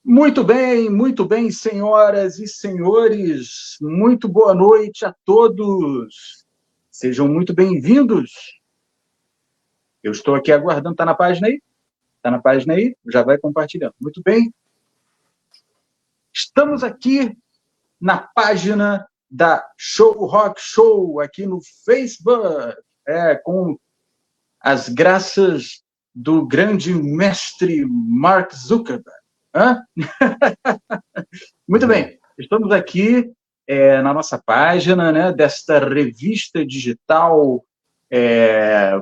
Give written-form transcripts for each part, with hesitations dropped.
muito bem, senhoras e senhores. Muito boa noite a todos. Sejam muito bem-vindos. Eu estou aqui aguardando. Está na página aí? Está na página aí? Já vai compartilhando. Muito bem. Estamos aqui na página da Show Rock Show, aqui no Facebook, com as graças do grande mestre Mark Zuckerberg. Muito bem, estamos aqui na nossa página, né, desta revista digital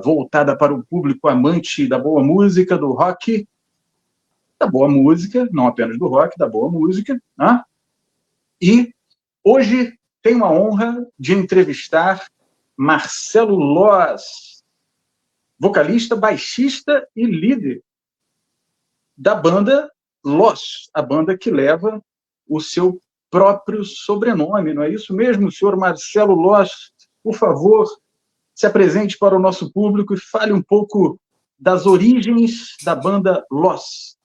voltada para o público amante da boa música, do rock, da boa música, não apenas do rock, da boa música. E hoje tenho a honra de entrevistar Marcelo Loz, vocalista, baixista e líder da banda Loz, a banda que leva o seu próprio sobrenome, não é isso mesmo, senhor Marcelo Loz? Por favor, se apresente para o nosso público e fale um pouco das origens da banda Loz.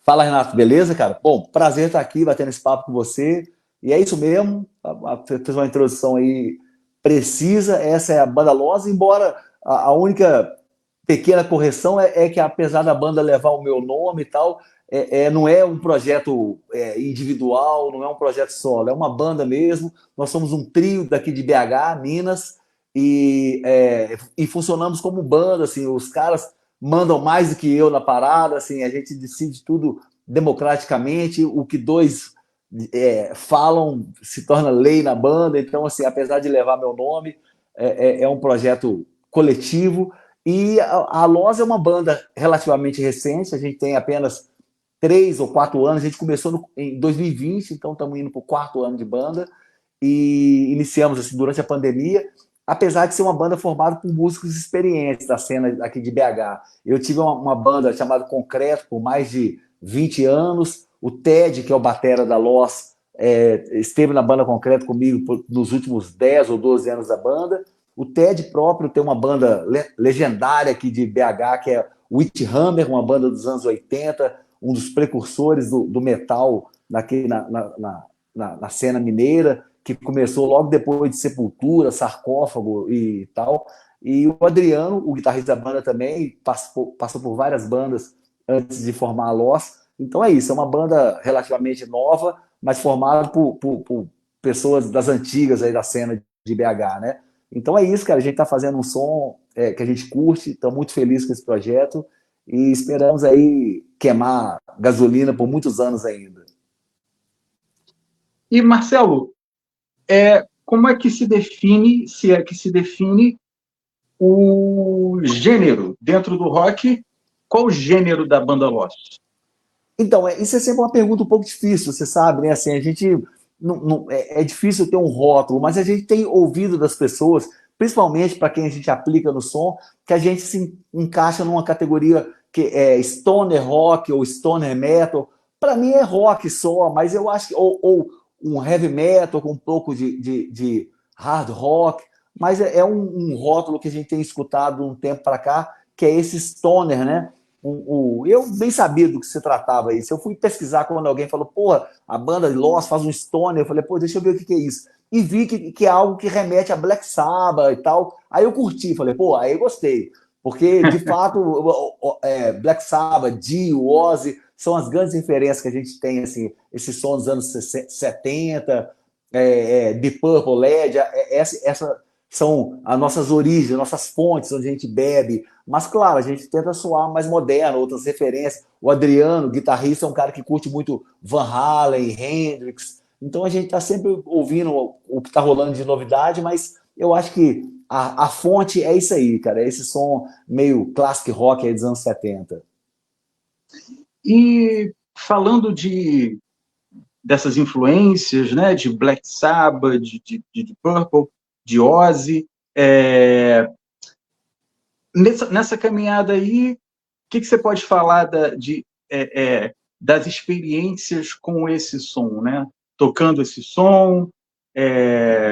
Fala, Renato, beleza, cara? Bom, prazer estar aqui batendo esse papo com você. E é isso mesmo, fez uma introdução aí precisa, essa é a banda Loz, embora a única pequena correção é que, apesar da banda levar o meu nome e tal, não é um projeto individual, não é um projeto solo, é uma banda mesmo. Nós somos um trio daqui de BH, Minas, e funcionamos como banda, assim, os caras mandam mais do que eu na parada, assim, a gente decide tudo democraticamente, o que dois falam se torna lei na banda. Então, assim, apesar de levar meu nome, é um projeto coletivo. E a Loz é uma banda relativamente recente, a gente tem apenas 3 ou 4 anos, a gente começou em 2020, então estamos indo para o 4º ano de banda, e iniciamos assim, durante a pandemia, apesar de ser uma banda formada por músicos experientes da cena aqui de BH. Eu tive uma banda chamada Concreto por mais de 20 anos, o Ted, que é o batera da Loz, esteve na banda Concreto comigo nos últimos 10 ou 12 anos da banda. O Ted próprio tem uma banda legendária aqui de BH, que é o Withammer, uma banda dos anos 80, um dos precursores do metal aqui na cena mineira, que começou logo depois de Sepultura, Sarcófago e tal. E o Adriano, o guitarrista da banda também, passou por várias bandas antes de formar a Loz. Então é isso, é uma banda relativamente nova, mas formada por pessoas das antigas aí da cena de BH, né? Então é isso, cara, a gente está fazendo um som que a gente curte, estamos muito felizes com esse projeto e esperamos aí queimar gasolina por muitos anos ainda. E, Marcelo, como é que se define, se é que se define, o gênero dentro do rock? Qual o gênero da banda Loz? Então, isso é sempre uma pergunta um pouco difícil, você sabe, né? Assim, a gente é difícil ter um rótulo, mas a gente tem ouvido das pessoas, principalmente para quem a gente aplica no som, que a gente se encaixa numa categoria que é stoner rock ou stoner metal. Para mim é rock só, mas eu acho que ou um heavy metal com um pouco de hard rock, mas é um rótulo que a gente tem escutado um tempo para cá, que é esse stoner, né? Eu bem sabia do que se tratava isso. Eu fui pesquisar quando alguém falou, porra, a banda Loz faz um stoner. Eu falei, pô, deixa eu ver o que é isso. E vi que é algo que remete a Black Sabbath e tal. Aí eu curti, falei, pô, aí eu gostei. Porque, de fato, Black Sabbath, Dio, Ozzy, são as grandes referências que a gente tem, assim, esse som dos anos 70, Deep Purple, Led, essa são as nossas origens, nossas fontes, onde a gente bebe. Mas, claro, a gente tenta soar mais moderno, outras referências. O Adriano, guitarrista, é um cara que curte muito Van Halen, Hendrix. Então, a gente está sempre ouvindo o que está rolando de novidade, mas eu acho que a fonte é isso aí, cara. É esse som meio classic rock aí dos anos 70. E falando dessas influências, né, de Black Sabbath, de Purple, de Ozzy, nessa caminhada aí, o que você pode falar das experiências com esse som, né? Tocando esse som,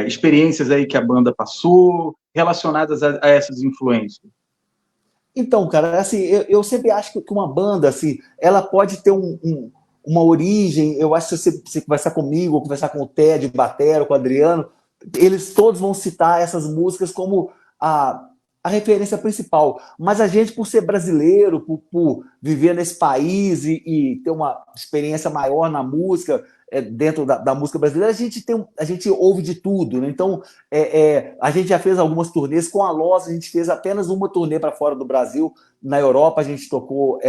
experiências aí que a banda passou, relacionadas a essas influências? Então, cara, assim, eu sempre acho que uma banda, assim, ela pode ter uma origem. Eu acho que se você conversar comigo, ou conversar com o Ted, o Batero, com o Adriano, eles todos vão citar essas músicas como a, a referência principal. Mas a gente, por ser brasileiro, por viver nesse país e ter uma experiência maior na música, dentro da música brasileira, a gente ouve de tudo, né? Então, a gente já fez algumas turnês com a Loz, a gente fez apenas uma turnê para fora do Brasil. Na Europa, a gente tocou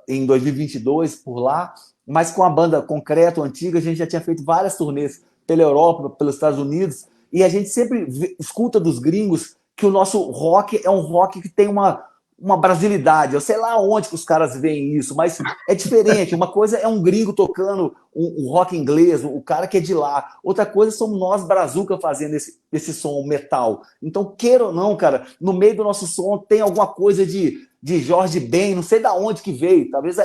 em 2022 por lá, mas com a banda Concreto Antiga, a gente já tinha feito várias turnês pela Europa, pelos Estados Unidos, e a gente sempre escuta dos gringos que o nosso rock é um rock que tem uma brasilidade. Eu sei lá onde que os caras veem isso, mas é diferente. Uma coisa é um gringo tocando um rock inglês, o cara que é de lá. Outra coisa somos nós, brazuca, fazendo esse som metal. Então, queira ou não, cara, no meio do nosso som tem alguma coisa de Jorge Ben, não sei da onde que veio, talvez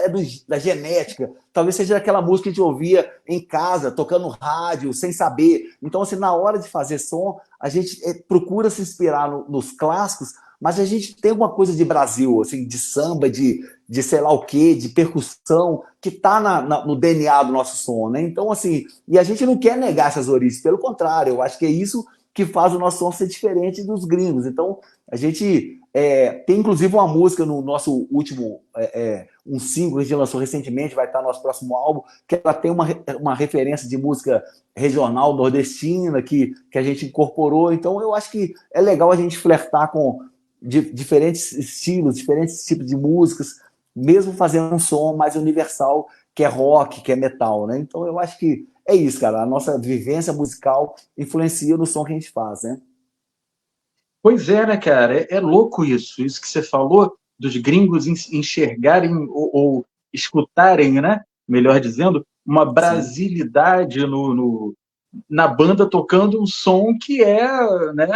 da genética, talvez seja aquela música que a gente ouvia em casa, tocando rádio, sem saber. Então, assim, na hora de fazer som, a gente procura se inspirar nos clássicos, mas a gente tem uma coisa de Brasil, assim, de samba, de sei lá o quê, de percussão, que está no DNA do nosso som, né? Então, assim, e a gente não quer negar essas origens, pelo contrário, eu acho que é isso que faz o nosso som ser diferente dos gringos. Então, a gente tem inclusive uma música no nosso último, um single que a gente lançou recentemente, vai estar no nosso próximo álbum, que ela tem uma referência de música regional nordestina que a gente incorporou. Então, eu acho que é legal a gente flertar com diferentes estilos, diferentes tipos de músicas, mesmo fazendo um som mais universal, que é rock, que é metal, né? Então, eu acho que é isso, cara. A nossa vivência musical influencia no som que a gente faz, né? Pois é, né, cara? É louco isso que você falou, dos gringos enxergarem ou escutarem, né? Melhor dizendo, uma Sim. brasilidade na banda tocando um som que né,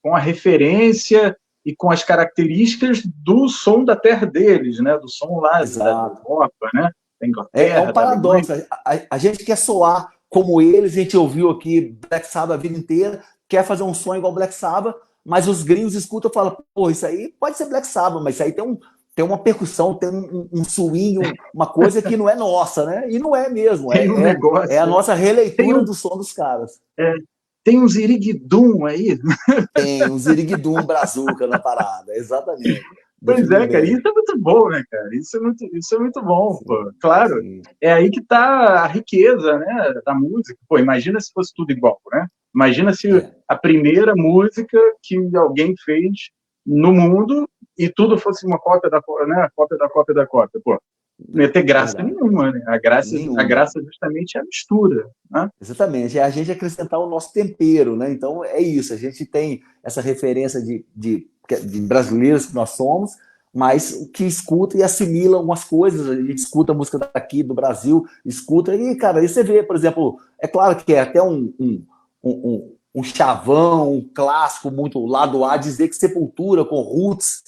com a referência e com as características do som da terra deles, né? Do som lá da Exato. Europa, né? Da É Inglaterra, um da Alemanha. paradoxo. A gente quer soar como eles, a gente ouviu aqui Black Sabbath a vida inteira, quer fazer um som igual Black Sabbath, mas os gringos escutam e falam, pô, isso aí pode ser Black Sabbath, mas isso aí tem uma percussão, tem um swing, uma coisa que não é nossa, né? E não é mesmo, Tem um é a negócio, nossa tem releitura um, do som dos caras. é, tem um ziriguidum aí. Tem um ziriguidum brazuca na parada, exatamente. Pois Definiu é, cara, bem. isso é muito bom, né, cara? Isso é muito bom, Sim, pô. Claro, sim. é aí que tá a riqueza, né, da música. Pô, imagina se fosse tudo igual, né? Imagina se É, a primeira música que alguém fez no mundo e tudo fosse uma cópia né, cópia da cópia da cópia. Pô, não ia ter graça verdade. nenhuma, né? A Nenhuma. graça justamente é a mistura, né? Exatamente, é a gente acrescentar o nosso tempero, né? Então é isso, a gente tem essa referência de brasileiros que nós somos, mas que escuta e assimila algumas coisas, a gente escuta a música daqui do Brasil, escuta, e cara, aí você vê, por exemplo, é claro que é até um chavão, um clássico muito lado A, dizer que Sepultura com Roots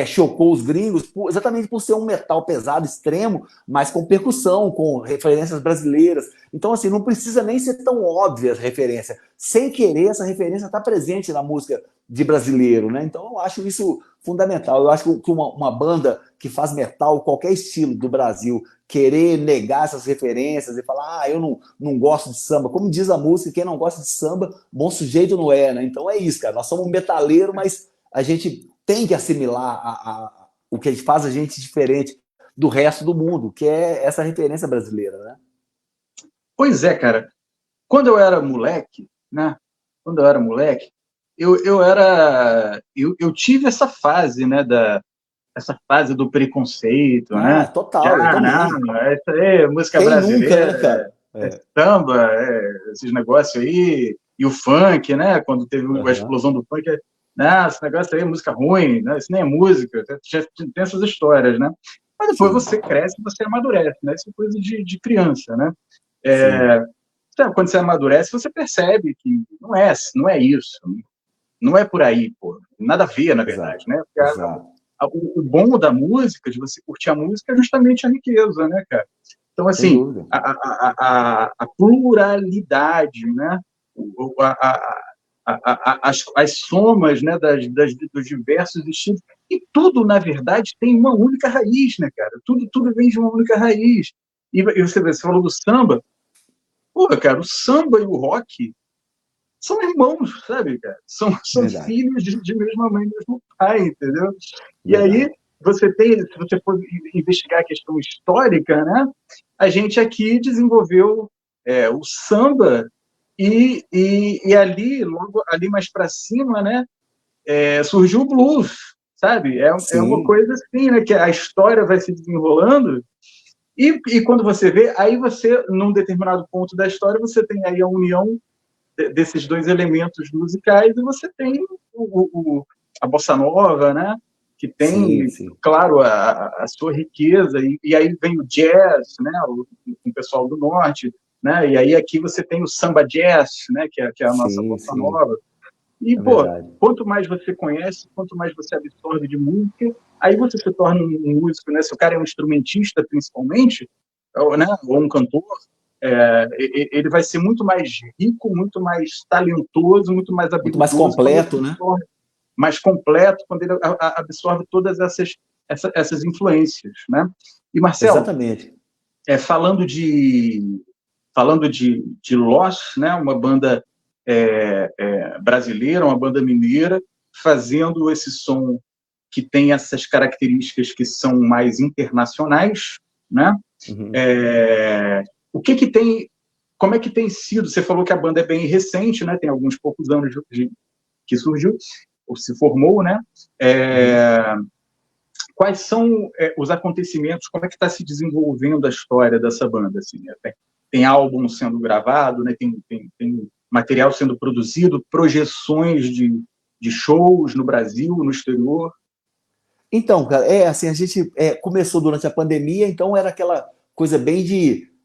chocou os gringos, exatamente por ser um metal pesado, extremo, mas com percussão, com referências brasileiras. Então, assim, não precisa nem ser tão óbvia a referência. Sem querer, essa referência está presente na música de brasileiro, né? Então, eu acho isso fundamental. Eu acho que uma banda que faz metal, qualquer estilo do Brasil, querer negar essas referências e falar, eu não gosto de samba. Como diz a música, quem não gosta de samba, bom sujeito não é, né? Então é isso, cara. Nós somos um metaleiro, mas a gente tem que assimilar o que faz a gente diferente do resto do mundo, que é essa referência brasileira, né? Pois é, cara. Quando eu era moleque, né? Quando eu era moleque, eu tive essa fase, né? Essa fase do preconceito, Ah, né? total, eu também. Não, essa aí é música Quem nunca, né, brasileira, cara? é samba, esses negócios aí, e o funk, né? Quando teve a Uhum. explosão do funk, não, esse negócio aí é música ruim, né? Isso nem é música, tem essas histórias, né? Mas depois Sim, você cresce, você amadurece, né? Isso é coisa de criança, né? sim. Então, quando você amadurece, você percebe que não é isso, não é por aí, pô. Nada a ver, na verdade, Exato, né? Porque exato. o bom da música, de você curtir a música, é justamente a riqueza, né, cara? Então, Sem assim, dúvida. a pluralidade, né? A, as somas, né, dos diversos estilos, e tudo, na verdade, tem uma única raiz, né, cara? Tudo vem de uma única raiz. E você falou do samba, pô, cara, o samba e o rock são irmãos, sabe, cara? São Verdade, filhos de mesma mãe, mesmo pai, entendeu? E aí, verdade. se você for investigar a questão histórica, né, a gente aqui desenvolveu o samba e ali, logo ali mais para cima, né, surgiu o blues, sabe? É uma Sim, coisa assim, né, que a história vai se desenrolando e quando você vê, aí você, num determinado ponto da história, você tem aí a união desses dois elementos musicais e você tem a bossa nova, né? Que sim, tem, sim. claro, a sua riqueza e aí vem o jazz, né? O pessoal do norte, né? E aí aqui você tem o samba jazz, né? Que é a nossa Sim, bossa sim, nova. E, é pô, verdade. quanto mais você conhece, quanto mais você absorve de música, aí você se torna um músico, né? Se o cara é um instrumentista, principalmente, né? Ou um cantor, ele vai ser muito mais rico, muito mais talentoso, muito mais Muito mais habilidoso quando ele completo, né? absorve, mais completo, quando ele absorve todas essas influências, né? E, Marcelo, Exatamente. falando de Lost, né, uma banda brasileira, uma banda mineira, fazendo esse som que tem essas características que são mais internacionais, né? Uhum. É, o que tem, como é que tem sido? Você falou que a banda é bem recente, né? Tem alguns poucos anos que surgiu, ou se formou, né? Uhum. É, quais são os acontecimentos? Como é que está se desenvolvendo a história dessa banda? Assim, tem álbum sendo gravado, né? Tem material sendo produzido, projeções de shows no Brasil, no exterior. Então, cara, assim, a gente começou durante a pandemia, então era aquela coisa bem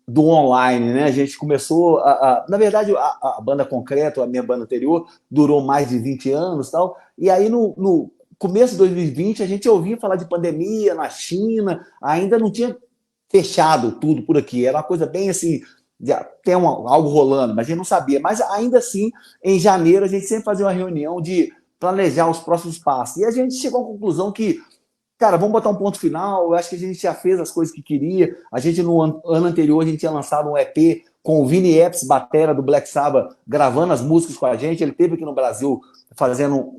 do online, né? A gente começou na verdade, a banda Concreto, a minha banda anterior, durou mais de 20 anos e tal, e aí no começo de 2020 a gente ouvia falar de pandemia na China, ainda não tinha fechado tudo por aqui, era uma coisa bem assim, tem algo rolando, mas a gente não sabia, mas ainda assim, em janeiro a gente sempre fazia uma reunião de planejar os próximos passos, e a gente chegou à conclusão que cara, vamos botar um ponto final. Eu acho que a gente já fez as coisas que queria. A gente, no ano anterior, a gente tinha lançado um EP com o Vini Epps, batera do Black Sabbath, gravando as músicas com a gente. Ele esteve aqui no Brasil fazendo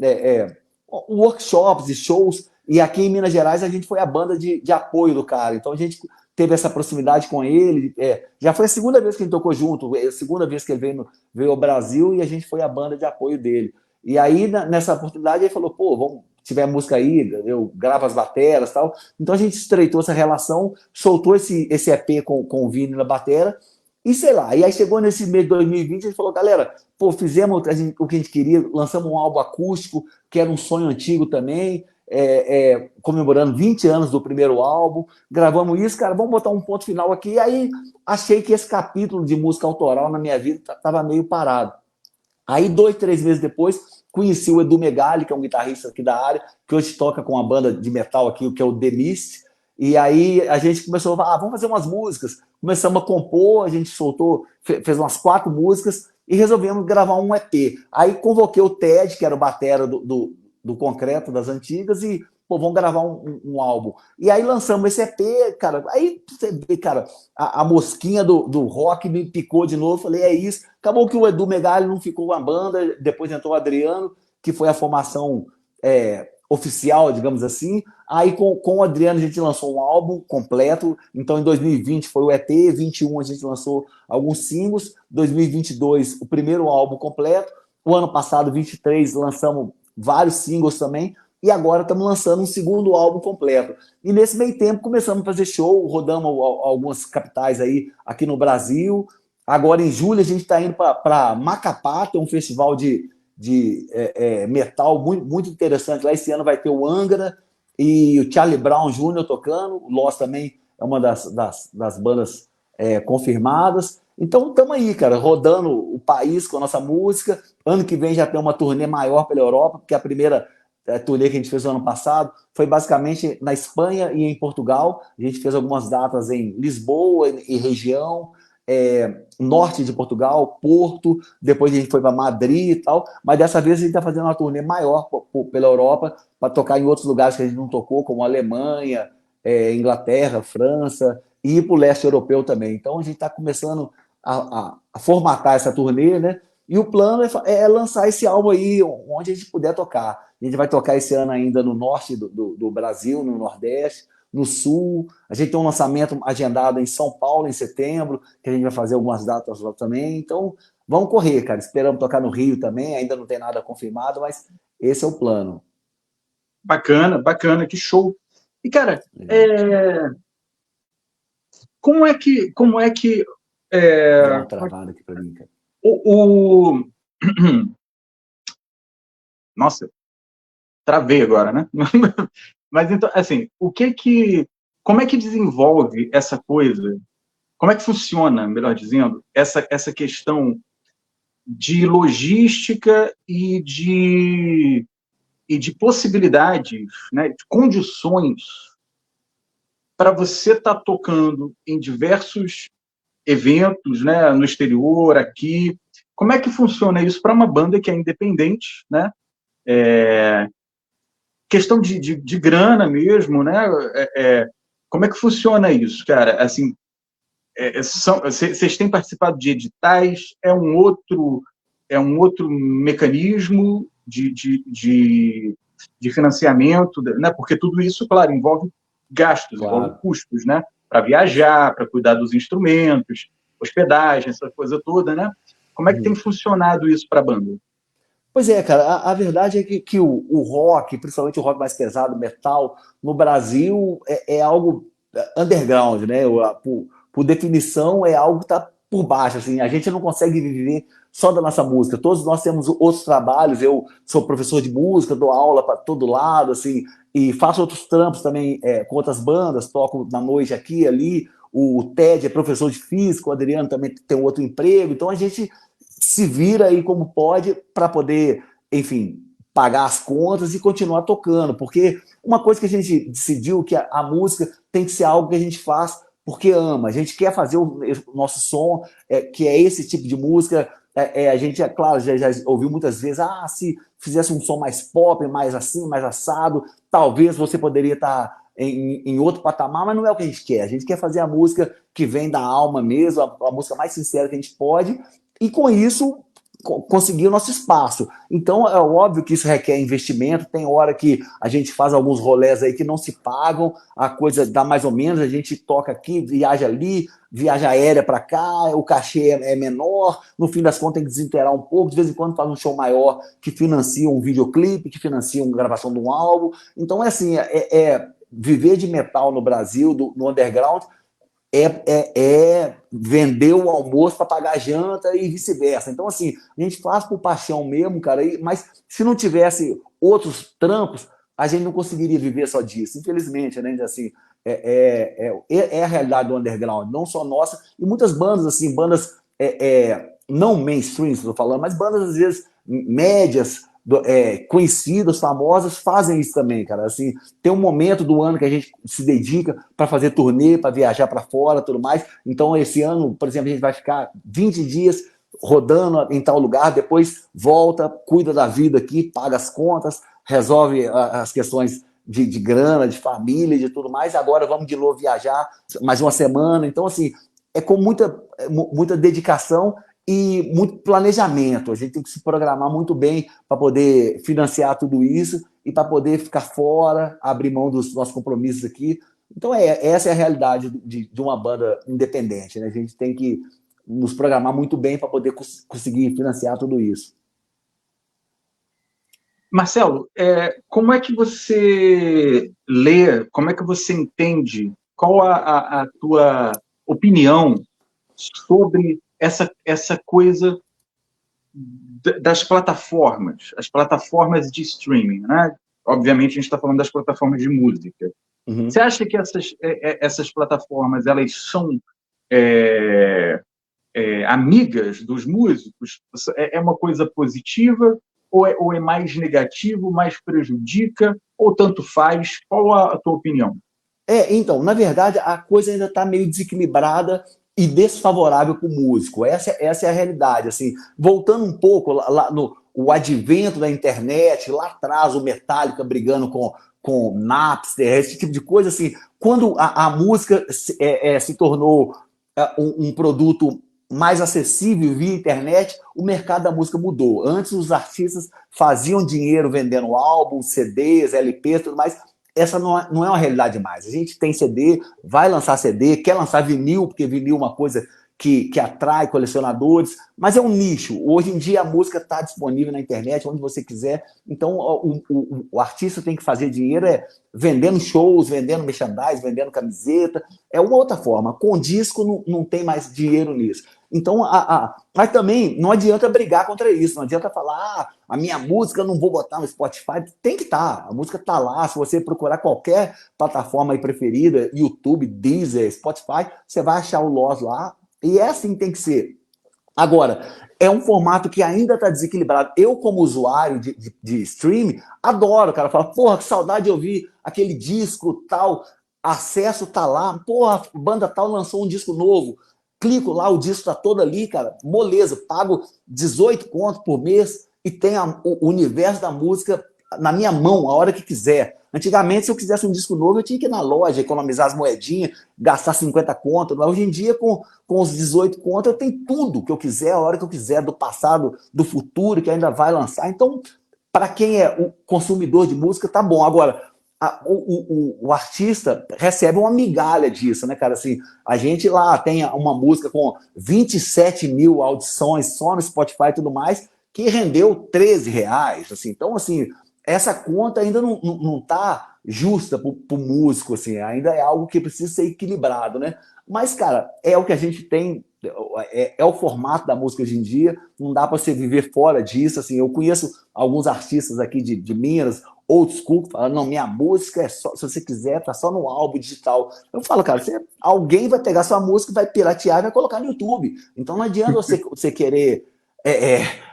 workshops e shows. E aqui em Minas Gerais, a gente foi a banda de apoio do cara. Então, a gente teve essa proximidade com ele. Já foi a segunda vez que a gente tocou junto, a segunda vez que ele veio ao Brasil e a gente foi a banda de apoio dele. E aí, nessa oportunidade, ele falou, pô, vamos, se tiver música aí, eu gravo as bateras e tal. Então a gente estreitou essa relação, soltou esse EP com o Vini na batera, e sei lá, e aí chegou nesse mês de 2020, a gente falou, galera, pô, fizemos o que a gente queria, lançamos um álbum acústico, que era um sonho antigo também, comemorando 20 anos do primeiro álbum, gravamos isso, cara, vamos botar um ponto final aqui, e aí achei que esse capítulo de música autoral na minha vida estava meio parado. Aí, 2, 3 meses depois, conheci o Edu Megali, que é um guitarrista aqui da área, que hoje toca com uma banda de metal aqui, que é o The Mist. E aí a gente começou a falar, vamos fazer umas músicas. Começamos a compor, a gente soltou, fez umas 4 músicas e resolvemos gravar um EP. Aí convoquei o Ted, que era o batera do Concreto das antigas, e pô, vamos gravar um álbum. E aí lançamos esse EP, cara. Aí você vê, cara, a mosquinha do rock me picou de novo. Falei, é isso. Acabou que o Edu Megali não ficou com a banda, depois entrou o Adriano, que foi a formação oficial, digamos assim. Aí com o Adriano a gente lançou um álbum completo. Então em 2020 foi o EP, 21 a gente lançou alguns singles, 2022 o primeiro álbum completo. O ano passado, 23, lançamos vários singles também. E agora estamos lançando um segundo álbum completo. E nesse meio tempo começamos a fazer show, rodamos algumas capitais aí aqui no Brasil. Agora em julho a gente está indo para Macapá, tem um festival de metal muito, muito interessante. Lá esse ano vai ter o Angra e o Charlie Brown Jr. tocando. O Lost também é uma das bandas confirmadas. Então estamos aí, cara, rodando o país com a nossa música. Ano que vem já tem uma turnê maior pela Europa, porque a primeira turnê que a gente fez no ano passado foi basicamente na Espanha e em Portugal. A gente fez algumas datas em Lisboa e região. norte de Portugal, Porto, depois a gente foi para Madrid e tal, mas dessa vez a gente está fazendo uma turnê maior pela Europa para tocar em outros lugares que a gente não tocou, como Alemanha, Inglaterra, França, e ir para o leste europeu também. Então a gente está começando a formatar essa turnê, né? E o plano é lançar esse álbum aí onde a gente puder tocar. A gente vai tocar esse ano ainda no norte do Brasil, no Nordeste, no Sul. A gente tem um lançamento agendado em São Paulo em setembro, que a gente vai fazer algumas datas lá também. Então, vamos correr, cara. Esperamos tocar no Rio também. Ainda não tem nada confirmado, mas esse é o plano. Bacana, bacana, que show. E, cara, como é que Deu uma travada aqui para mim, cara. Nossa, travei agora, né? Mas então, assim, como é que desenvolve essa coisa? Como é que funciona, melhor dizendo, essa questão de logística e de possibilidades, né, de condições para você estar tocando em diversos eventos, né, no exterior, aqui? Como é que funciona isso para uma banda que é independente, né? Questão de grana mesmo, né? Como é que funciona isso, cara? Assim, vocês têm participado de editais? É um outro mecanismo de financiamento, né? Porque tudo isso, claro, envolve gastos, envolve custos, né? Para viajar, para cuidar dos instrumentos, hospedagem, essa coisa toda, né? Como é que tem funcionado isso para a banda? Pois é, cara, a verdade é que o rock, principalmente o rock mais pesado, metal, no Brasil é algo underground, né? Por definição, é algo que está por baixo, assim, a gente não consegue viver só da nossa música. Todos nós temos outros trabalhos, eu sou professor de música, dou aula para todo lado, assim, e faço outros trampos também com outras bandas, toco na noite aqui e ali. O Ted é professor de física, o Adriano também tem um outro emprego, então a gente se vira aí como pode para poder, enfim, pagar as contas e continuar tocando, porque uma coisa que a gente decidiu que a música tem que ser algo que a gente faz porque ama, a gente quer fazer o nosso som, que é esse tipo de música, a gente, claro, já ouviu muitas vezes, se fizesse um som mais pop, mais assim, mais assado, talvez você poderia estar em outro patamar, mas não é o que a gente quer fazer a música que vem da alma mesmo, a música mais sincera que a gente pode, e com isso conseguir o nosso espaço. Então é óbvio que isso requer investimento, tem hora que a gente faz alguns rolés aí que não se pagam, a coisa dá mais ou menos, a gente toca aqui, viaja ali, viaja aérea para cá, o cachê é menor, no fim das contas tem que desinteirar um pouco, de vez em quando faz um show maior que financia um videoclipe, que financia uma gravação de um álbum. Então é assim, viver de metal no Brasil, no underground, vender o almoço para pagar a janta e vice-versa. Então, assim, a gente faz por paixão mesmo, cara, mas se não tivesse outros trampos, a gente não conseguiria viver só disso, infelizmente, né? Assim, a realidade do underground, não só nossa, e muitas bandas, assim, bandas não mainstream, estou falando, mas bandas, às vezes, médias, conhecidas, famosas, fazem isso também, cara. Assim, tem um momento do ano que a gente se dedica para fazer turnê, para viajar para fora, tudo mais. Então, esse ano, por exemplo, a gente vai ficar 20 dias rodando em tal lugar, depois volta, cuida da vida aqui, paga as contas, resolve as questões de grana, de família, de tudo mais. Agora vamos de novo viajar mais uma semana. Então, assim, é com muita dedicação e muito planejamento. A gente tem que se programar muito bem para poder financiar tudo isso e para poder ficar fora, abrir mão dos nossos compromissos aqui. Então, essa é a realidade de uma banda independente, né? A gente tem que nos programar muito bem para poder conseguir financiar tudo isso. Marcelo, como é que você lê, como é que você entende, qual a tua opinião sobre essa coisa das plataformas, as plataformas de streaming, né? Obviamente a gente está falando das plataformas de música. Uhum. Você acha que essas plataformas elas são amigas dos músicos? É uma coisa positiva ou é mais negativo, mais prejudica ou tanto faz? Qual a tua opinião? Então, na verdade, a coisa ainda está meio desequilibrada e desfavorável para o músico. Essa é a realidade. Assim, voltando um pouco lá no o advento da internet, lá atrás o Metallica brigando com Napster, esse tipo de coisa, assim, quando a música se tornou um produto mais acessível via internet, o mercado da música mudou. Antes os artistas faziam dinheiro vendendo álbuns, CDs, LPs, tudo mais. Essa não é uma realidade mais. A gente tem CD, vai lançar CD, quer lançar vinil, porque vinil é uma coisa que atrai colecionadores, mas é um nicho. Hoje em dia a música está disponível na internet, onde você quiser. Então o artista tem que fazer dinheiro vendendo shows, vendendo merchandise, vendendo camiseta. É uma outra forma. Com disco não tem mais dinheiro nisso. Então, mas também não adianta brigar contra isso, não adianta falar, a minha música eu não vou botar no Spotify. Tem que estar, a música está lá. Se você procurar qualquer plataforma aí preferida, YouTube, Deezer, Spotify, você vai achar o Loss lá. E é assim que tem que ser. Agora, é um formato que ainda está desequilibrado. Eu, como usuário de streaming, adoro, cara. Fala, porra, que saudade de ouvir aquele disco tal, acesso tá lá, porra, banda tal lançou um disco novo. Clico lá, o disco tá todo ali, cara, moleza, pago 18 conto por mês e tem o universo da música na minha mão, a hora que quiser. Antigamente, se eu quisesse um disco novo, eu tinha que ir na loja, economizar as moedinhas, gastar 50 conto. Hoje em dia, com os 18 conto, eu tenho tudo que eu quiser, a hora que eu quiser, do passado, do futuro, que ainda vai lançar. Então, para quem é o consumidor de música, tá bom. Agora, o artista recebe uma migalha disso, né, cara? Assim, a gente lá tem uma música com 27 mil audições só no Spotify e tudo mais, que rendeu R$ 13. Assim. Então, assim, essa conta ainda não tá justa pro músico, assim, ainda é algo que precisa ser equilibrado, né? Mas, cara, é o que a gente tem, é o formato da música hoje em dia, não dá para você viver fora disso, assim, eu conheço alguns artistas aqui de Minas, old school, falando, não, minha música é só, se você quiser, tá só no álbum digital. Eu falo, cara, alguém vai pegar sua música, vai piratear e vai colocar no YouTube. Então não adianta você querer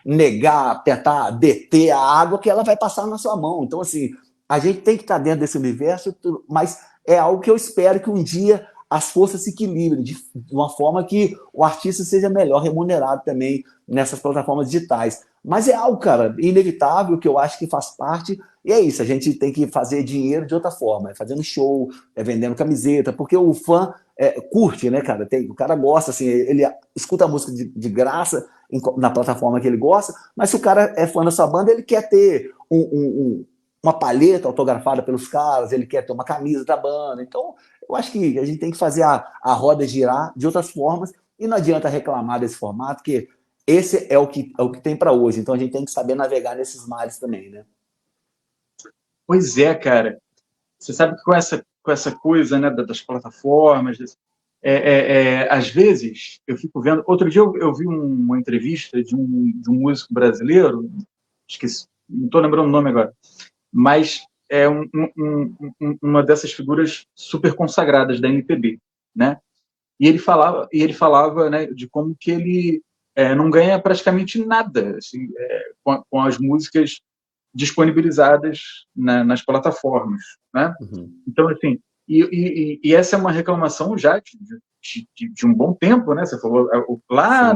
negar, tentar deter a água que ela vai passar na sua mão. Então, assim, a gente tem que estar dentro desse universo, mas é algo que eu espero que um dia as forças se equilibrem de uma forma que o artista seja melhor remunerado também nessas plataformas digitais. Mas é algo, cara, inevitável, que eu acho que faz parte, e é isso, a gente tem que fazer dinheiro de outra forma, fazendo show, vendendo camiseta, porque o fã curte, né, cara? O cara gosta, assim, ele escuta a música de graça na plataforma que ele gosta, mas se o cara é fã da sua banda, ele quer ter uma palheta autografada pelos caras, ele quer ter uma camisa da banda. Então, eu acho que a gente tem que fazer a roda girar de outras formas, e não adianta reclamar desse formato, que esse é o que tem para hoje. Então, a gente tem que saber navegar nesses mares também, né? Pois é, cara. Você sabe que com essa coisa, né, das plataformas, às vezes eu fico vendo. Outro dia eu vi uma entrevista de um músico brasileiro, esqueci, não estou lembrando o nome agora, mas é uma dessas figuras super consagradas da MPB, né? E ele falava, né, de como que ele não ganha praticamente nada assim, com as músicas disponibilizadas nas plataformas, né? Uhum. Então, assim, e essa é uma reclamação já de um bom tempo, né? Você falou lá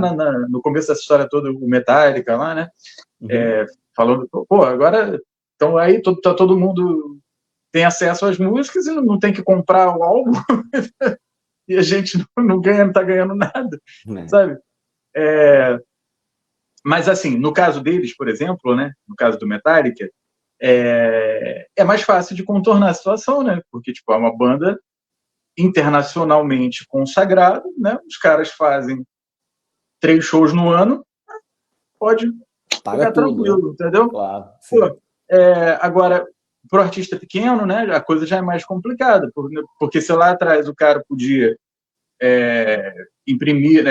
no começo dessa história toda, o Metallica lá, né? Uhum. Falando, pô, agora então aí todo mundo tem acesso às músicas e não tem que comprar o álbum e a gente não está ganhando nada, sabe? Mas, assim, no caso deles, por exemplo, né, no caso do Metallica, é mais fácil de contornar a situação, né? Porque, tipo, é uma banda internacionalmente consagrada, né? Os caras fazem 3 shows no ano, pode Paga ficar tudo, tranquilo, né? entendeu? Claro, sim. Pô, agora, para o artista pequeno, né, a coisa já é mais complicada, porque se lá atrás o cara podia imprimir,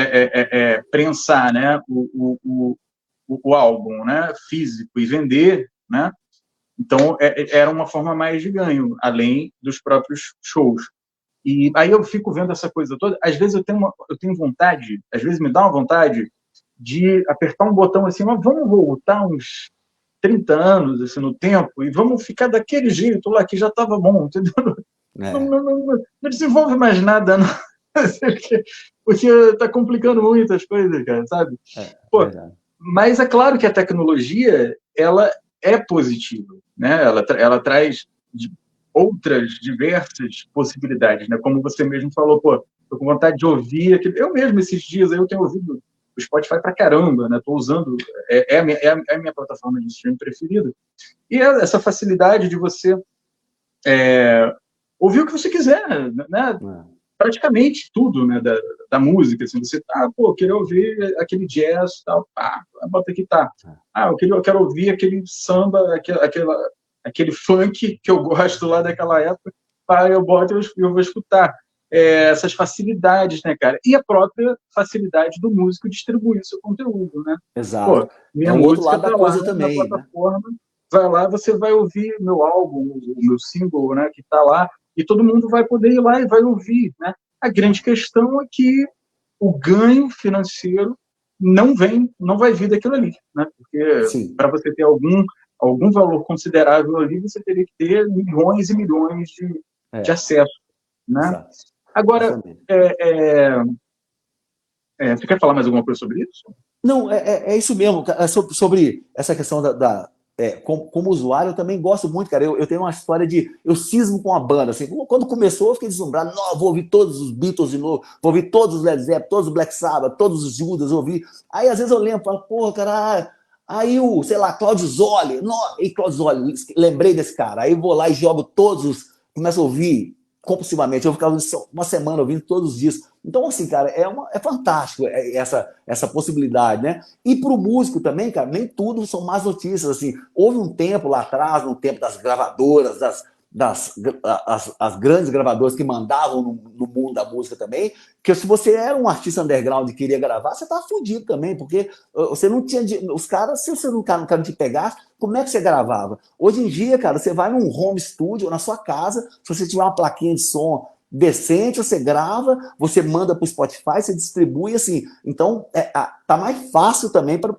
prensar, né, o álbum, né, físico e vender, né? Então era uma forma mais de ganho, além dos próprios shows. E aí eu fico vendo essa coisa toda. Às vezes eu tenho vontade, às vezes me dá uma vontade de apertar um botão assim, mas vamos voltar uns 30 anos assim, no tempo e vamos ficar daquele jeito lá que já estava bom, entendeu? Não desenvolve mais nada, não. porque está complicando muito as coisas, cara, sabe? Pô, Verdade. mas é claro que a tecnologia, ela é positiva, né? Ela traz outras diversas possibilidades, né? Como você mesmo falou, pô, tô com vontade de ouvir aquilo. Eu mesmo, esses dias, eu tenho ouvido o Spotify pra caramba, né? Tô usando, é a minha plataforma de streaming preferida. E essa facilidade de você ouvir o que você quiser, né? Praticamente tudo, né, da música, assim, você pô, queria ouvir aquele jazz, tal, pá, bota aqui, tá. Eu quero ouvir aquele samba, aquele funk que eu gosto lá daquela época, pá, eu boto e eu vou escutar. Essas facilidades, né, cara? E a própria facilidade do músico distribuir seu conteúdo, né? Exato. Pô, É minha o outro música lado da tá lá coisa na também, né? plataforma, vai lá, você vai ouvir meu álbum, o meu single, né, que tá lá, e todo mundo vai poder ir lá e vai ouvir, né? A grande questão é que o ganho financeiro não vai vir daquilo ali, né? Porque Sim. para você ter algum valor considerável ali, você teria que ter milhões e milhões de acesso, né? Exato. Agora, você quer falar mais alguma coisa sobre isso? Não, é isso mesmo. Sobre essa questão como usuário, eu também gosto muito, cara. Eu tenho uma história eu cismo com a banda. Assim, quando começou, eu fiquei deslumbrado. Não, vou ouvir todos os Beatles de novo, vou ouvir todos os Led Zeppelin, todos os Black Sabbath, todos os Judas, eu ouvi. Aí, às vezes, eu lembro, falo, porra, cara, aí sei lá, Claudio Zoli. E Claudio Zoli, lembrei desse cara. Aí vou lá e jogo começo a ouvir compulsivamente. Eu ficava uma semana ouvindo todos os dias. Então, assim, cara, é fantástico essa possibilidade, né? E para o músico também, cara, nem tudo são más notícias. Assim, houve um tempo lá atrás, no tempo das gravadoras, as grandes gravadoras que mandavam no mundo da música também, que se você era um artista underground e queria gravar, você estava fudido também, porque você não tinha. Os caras, se você não te pegasse, como é que você gravava? Hoje em dia, cara, você vai num home studio ou na sua casa, se você tiver uma plaquinha de som decente, você grava, você manda para o Spotify, você distribui, assim. Então, tá mais fácil também para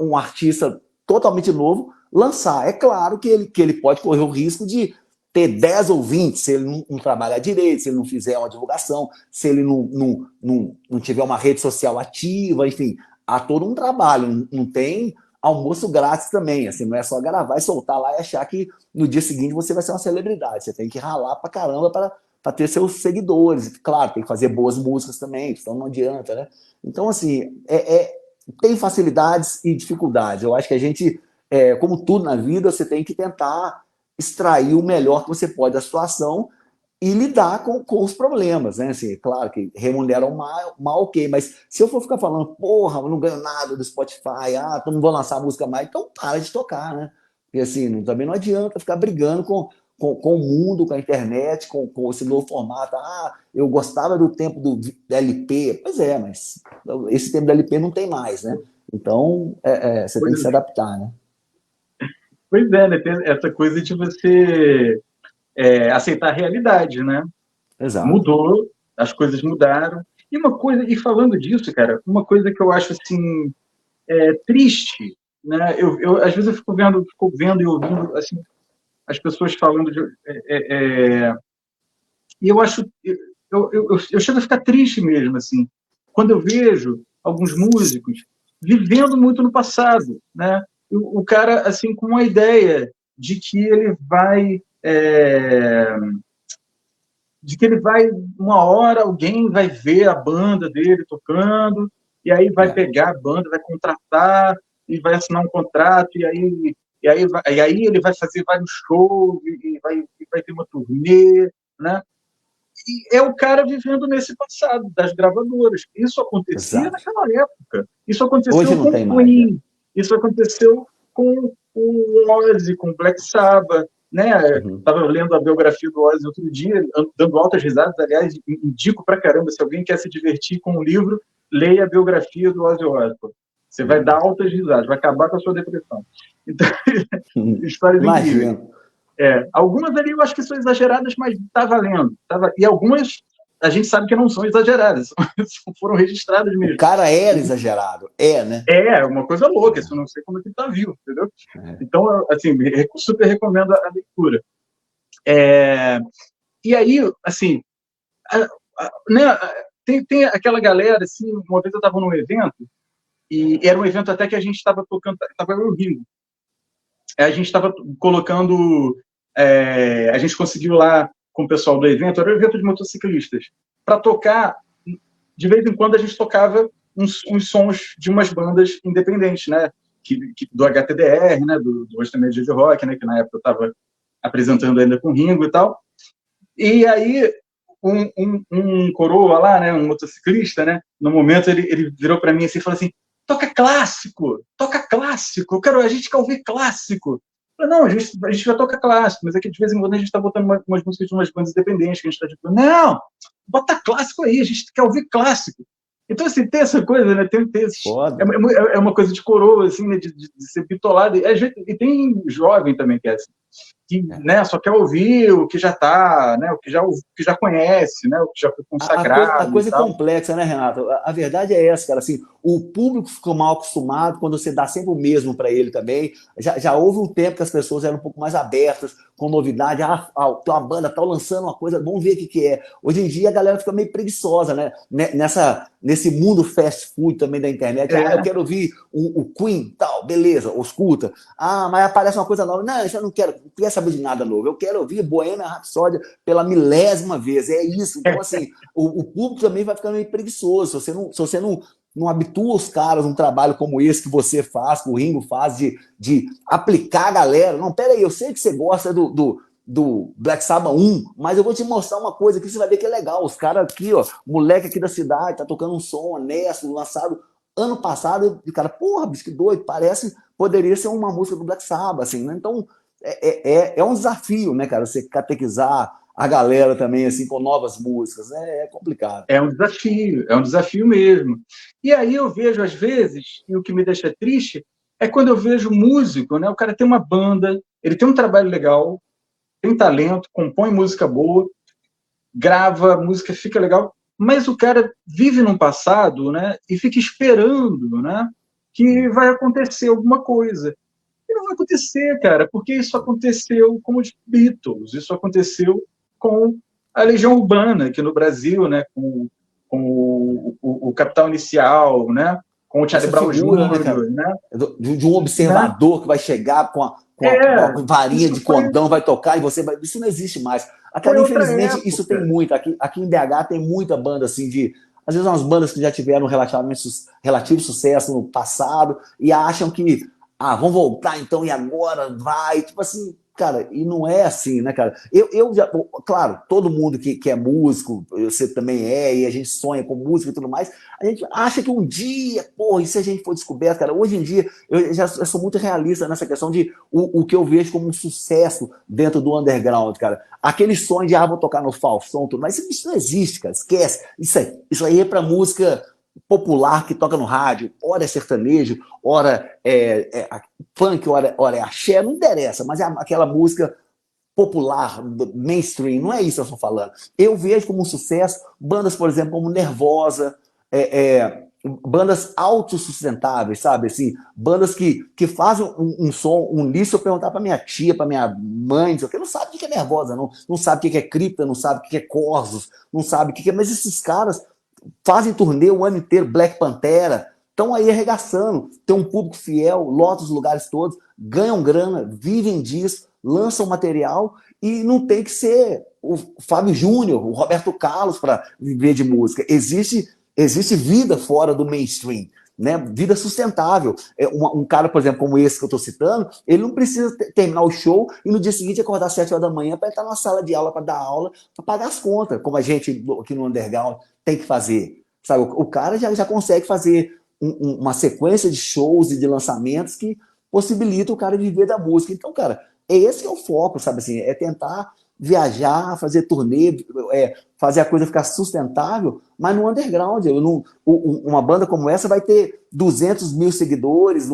um artista totalmente novo lançar. É claro que ele pode correr o risco de ter 10 ou 20, se ele não trabalhar direito, se ele não fizer uma divulgação, se ele não tiver uma rede social ativa, enfim, há todo um trabalho, não tem almoço grátis também, assim, não é só gravar e soltar lá e achar que no dia seguinte você vai ser uma celebridade, você tem que ralar pra caramba para ter seus seguidores, claro, tem que fazer boas músicas também, então não adianta, né? Então, assim, tem facilidades e dificuldades, eu acho que a gente, como tudo na vida, você tem que tentar extrair o melhor que você pode da situação e lidar com os problemas, né? Assim, claro que remuneram mal, ok, mas se eu for ficar falando, porra, eu não ganho nada do Spotify, eu não vou lançar música mais, então para de tocar, né? Porque assim, também não adianta ficar brigando com o mundo, com a internet, com esse novo formato. Eu gostava do tempo do LP. Pois é, mas esse tempo do LP não tem mais, né? Então, você tem que se adaptar, né? Pois é, né? Tem essa coisa de você aceitar a realidade, né? Exato. Mudou, as coisas mudaram. E falando disso, cara, uma coisa que eu acho assim triste, né? Às vezes eu fico vendo e ouvindo assim as pessoas falando e eu acho eu chego a ficar triste mesmo assim quando eu vejo alguns músicos vivendo muito no passado, né? O cara assim com uma ideia de que ele vai uma hora alguém vai ver a banda dele tocando, e aí vai pegar a banda, vai contratar, e vai assinar um contrato, e aí ele vai fazer vários shows, e vai ter uma turnê, né? E é o cara vivendo nesse passado das gravadoras. Isso acontecia Exato. naquela época. Isso Hoje aconteceu não com tem o mais, né? Queen, isso aconteceu com o Ozzy, com o Black Sabbath, né? Estava lendo a biografia do Ozzy outro dia, dando altas risadas. Aliás, indico pra caramba, se alguém quer se divertir com um livro, leia a biografia do Ozzy Osbourne. Você vai dar altas risadas, vai acabar com a sua depressão. Então, histórias incríveis. Imagino. Algumas ali eu acho que são exageradas, mas está valendo. E algumas a gente sabe que não são exageradas, foram registradas O mesmo. cara era exagerado, né? É uma coisa louca, isso eu não sei como é que está vivo, entendeu? Então, assim, super recomendo a leitura. E aí, assim, né, tem aquela galera, assim, uma vez eu estava num evento, e era um evento até que a gente estava tocando, estava eu e o Ringo. A gente estava colocando, a gente conseguiu lá com o pessoal do evento, era um evento de motociclistas, para tocar, de vez em quando a gente tocava uns sons de umas bandas independentes, né? Do HTDR, né? Do Hoje Também é Dia de Rock, né? Que na época eu estava apresentando ainda com o Ringo e tal. E aí, um coroa lá, né? Um motociclista, né? No momento, ele virou para mim assim, e falou assim: toca clássico, a gente quer ouvir clássico. Eu falei, não, a gente vai tocar clássico, mas é que de vez em quando a gente está botando umas músicas de umas bandas independentes, que a gente está tipo, não, bota clássico aí, a gente quer ouvir clássico. Então, assim, tem essa coisa, né? Tem é uma coisa de coroa, assim, né? De ser bitolado. E tem jovem também que é assim, que, né, só quer ouvir o que já está, né? O que já conhece, né? O que já foi consagrado. A coisa é complexa, né, Renato? A verdade é essa, cara. Assim, o público ficou mal acostumado quando você dá sempre o mesmo para ele também. Já houve um tempo que as pessoas eram um pouco mais abertas, com novidade. Tem uma banda, tá lançando uma coisa, vamos ver o que é. Hoje em dia a galera fica meio preguiçosa, né? Nesse mundo fast food também da internet. Eu quero ouvir o Queen, tal, beleza, escuta. Mas aparece uma coisa nova. Não, eu não quero saber de nada novo. Eu quero ouvir Bohemian Rhapsody pela milésima vez. É isso. Então, assim, o público também vai ficando meio preguiçoso. Se você não habitua os caras um trabalho como esse que você faz, que o Ringo faz, de aplicar a galera. Não, peraí, eu sei que você gosta do Black Sabbath 1, mas eu vou te mostrar uma coisa que você vai ver que é legal. Os caras aqui, ó, moleque aqui da cidade, tá tocando um som honesto, lançado ano passado, e o cara, porra, bicho, que doido, poderia ser uma música do Black Sabbath, assim, né? Então, é um desafio, né, cara, você catequizar a galera também, assim, com novas músicas, né? É complicado. É um desafio mesmo. E aí eu vejo, às vezes, e o que me deixa triste, é quando eu vejo músico, né? O cara tem uma banda, ele tem um trabalho legal, tem talento, compõe música boa, grava, a música fica legal, mas o cara vive num passado, né? E fica esperando, né? Que vai acontecer alguma coisa. E não vai acontecer, cara, porque isso aconteceu com os Beatles, isso aconteceu com a Legião Urbana aqui no Brasil, né? Com o Capital Inicial, né? Com o Charlie Brown Jr., né? De um observador que vai chegar com a varinha de condão, vai tocar e você vai... Isso não existe mais. Infelizmente, isso tem muito. Aqui em BH tem muita banda assim de... Às vezes umas bandas que já tiveram relativo sucesso no passado e acham que vamos voltar então e agora vai. Tipo assim, cara, e não é assim, né, cara? Claro, todo mundo que é músico, você também e a gente sonha com música e tudo mais, a gente acha que um dia, e se a gente for descoberto, cara, hoje em dia eu sou muito realista nessa questão de o que eu vejo como um sucesso dentro do underground, cara. Aquele sonho de, vou tocar no Faustão, tudo mais, isso não existe, cara, esquece. Isso aí é pra música popular que toca no rádio, ora é sertanejo, ora funk, ora é axé, não interessa, mas é aquela música popular, mainstream, não é isso que eu estou falando. Eu vejo como um sucesso bandas, por exemplo, como Nervosa, bandas autossustentáveis, sabe? Assim, bandas que fazem um som, se eu perguntar para minha tia, para minha mãe, que não sabe o que é Nervosa, não sabe o que é Cripta, não sabe o que é Corsos, não sabe o que é... Mas esses caras fazem turnê o ano inteiro, Black Pantera, estão aí arregaçando, tem um público fiel, lotam os lugares todos, ganham grana, vivem disso, lançam material e não tem que ser o Fábio Júnior, o Roberto Carlos para viver de música. Existe vida fora do mainstream, né? Vida sustentável. Um cara, por exemplo, como esse que eu estou citando, ele não precisa terminar o show e no dia seguinte acordar às 7 horas da manhã para entrar na sala de aula para dar aula, para pagar as contas, como a gente aqui no underground tem que fazer. Sabe? O cara já consegue fazer uma sequência de shows e de lançamentos que possibilita o cara viver da música. Então, cara, esse que é o foco, sabe assim, é tentar viajar, fazer turnê, fazer a coisa ficar sustentável, mas no underground. Uma banda como essa vai ter 200 mil seguidores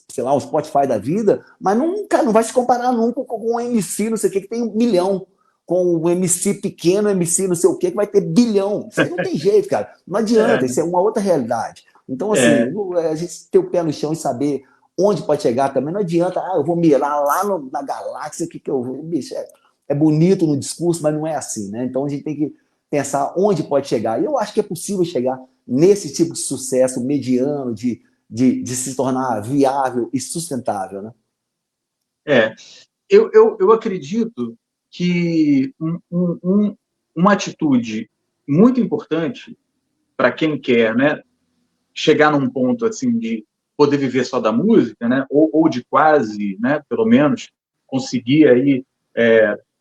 sei lá, um Spotify da vida, mas não vai se comparar nunca com um MC, não sei o que tem 1 milhão, com um MC pequeno, MC não sei o que vai ter bilhão. Isso aí não tem jeito, cara. Não adianta, isso é uma outra realidade. Então, assim, a gente ter o pé no chão e saber onde pode chegar também. Não adianta, eu vou mirar lá na galáxia, que eu vou. Bicho, é bonito no discurso, mas não é assim, né? Então a gente tem que pensar onde pode chegar. E eu acho que é possível chegar nesse tipo de sucesso mediano, de se tornar viável e sustentável, né? É, eu acredito que uma atitude muito importante para quem quer, né, chegar num ponto assim de poder viver só da música, né, ou de quase, né, pelo menos conseguir aí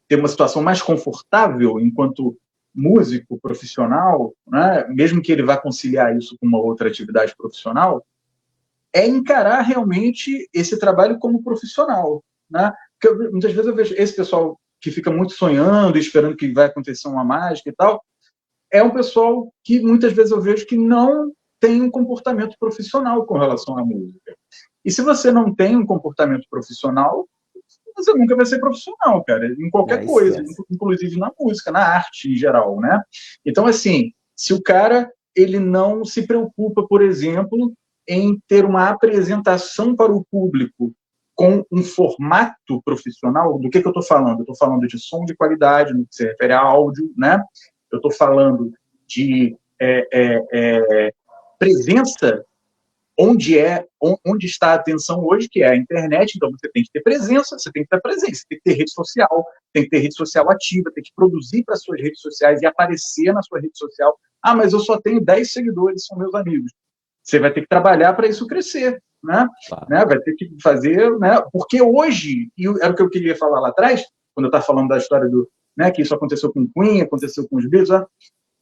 ter uma situação mais confortável enquanto músico profissional, né, mesmo que ele vá conciliar isso com uma outra atividade profissional, é encarar realmente esse trabalho como profissional, né? Porque muitas vezes eu vejo esse pessoal que fica muito sonhando, esperando que vai acontecer uma mágica e tal, é um pessoal que muitas vezes eu vejo que não tem um comportamento profissional com relação à música. E se você não tem um comportamento profissional, você nunca vai ser profissional, cara, em qualquer coisa, Esquece. inclusive na música, na arte em geral, né? Então, assim, se o cara ele não se preocupa, por exemplo, em ter uma apresentação para o público com um formato profissional, do que eu estou falando? Eu estou falando de som de qualidade, no que se refere a áudio, né? Eu estou falando de presença onde está a atenção hoje, que é a internet. Então você tem que ter presença, você tem que ter presença, tem que ter rede social, tem que ter rede social ativa, tem que produzir para suas redes sociais e aparecer na sua rede social. Ah, mas eu só tenho 10 seguidores, são meus amigos. Você vai ter que trabalhar para isso crescer, né? Claro. Vai ter que fazer, né? Porque hoje, e era o que eu queria falar lá atrás, quando eu estava falando da história do, né, que isso aconteceu com o Queen, aconteceu com os Beatles,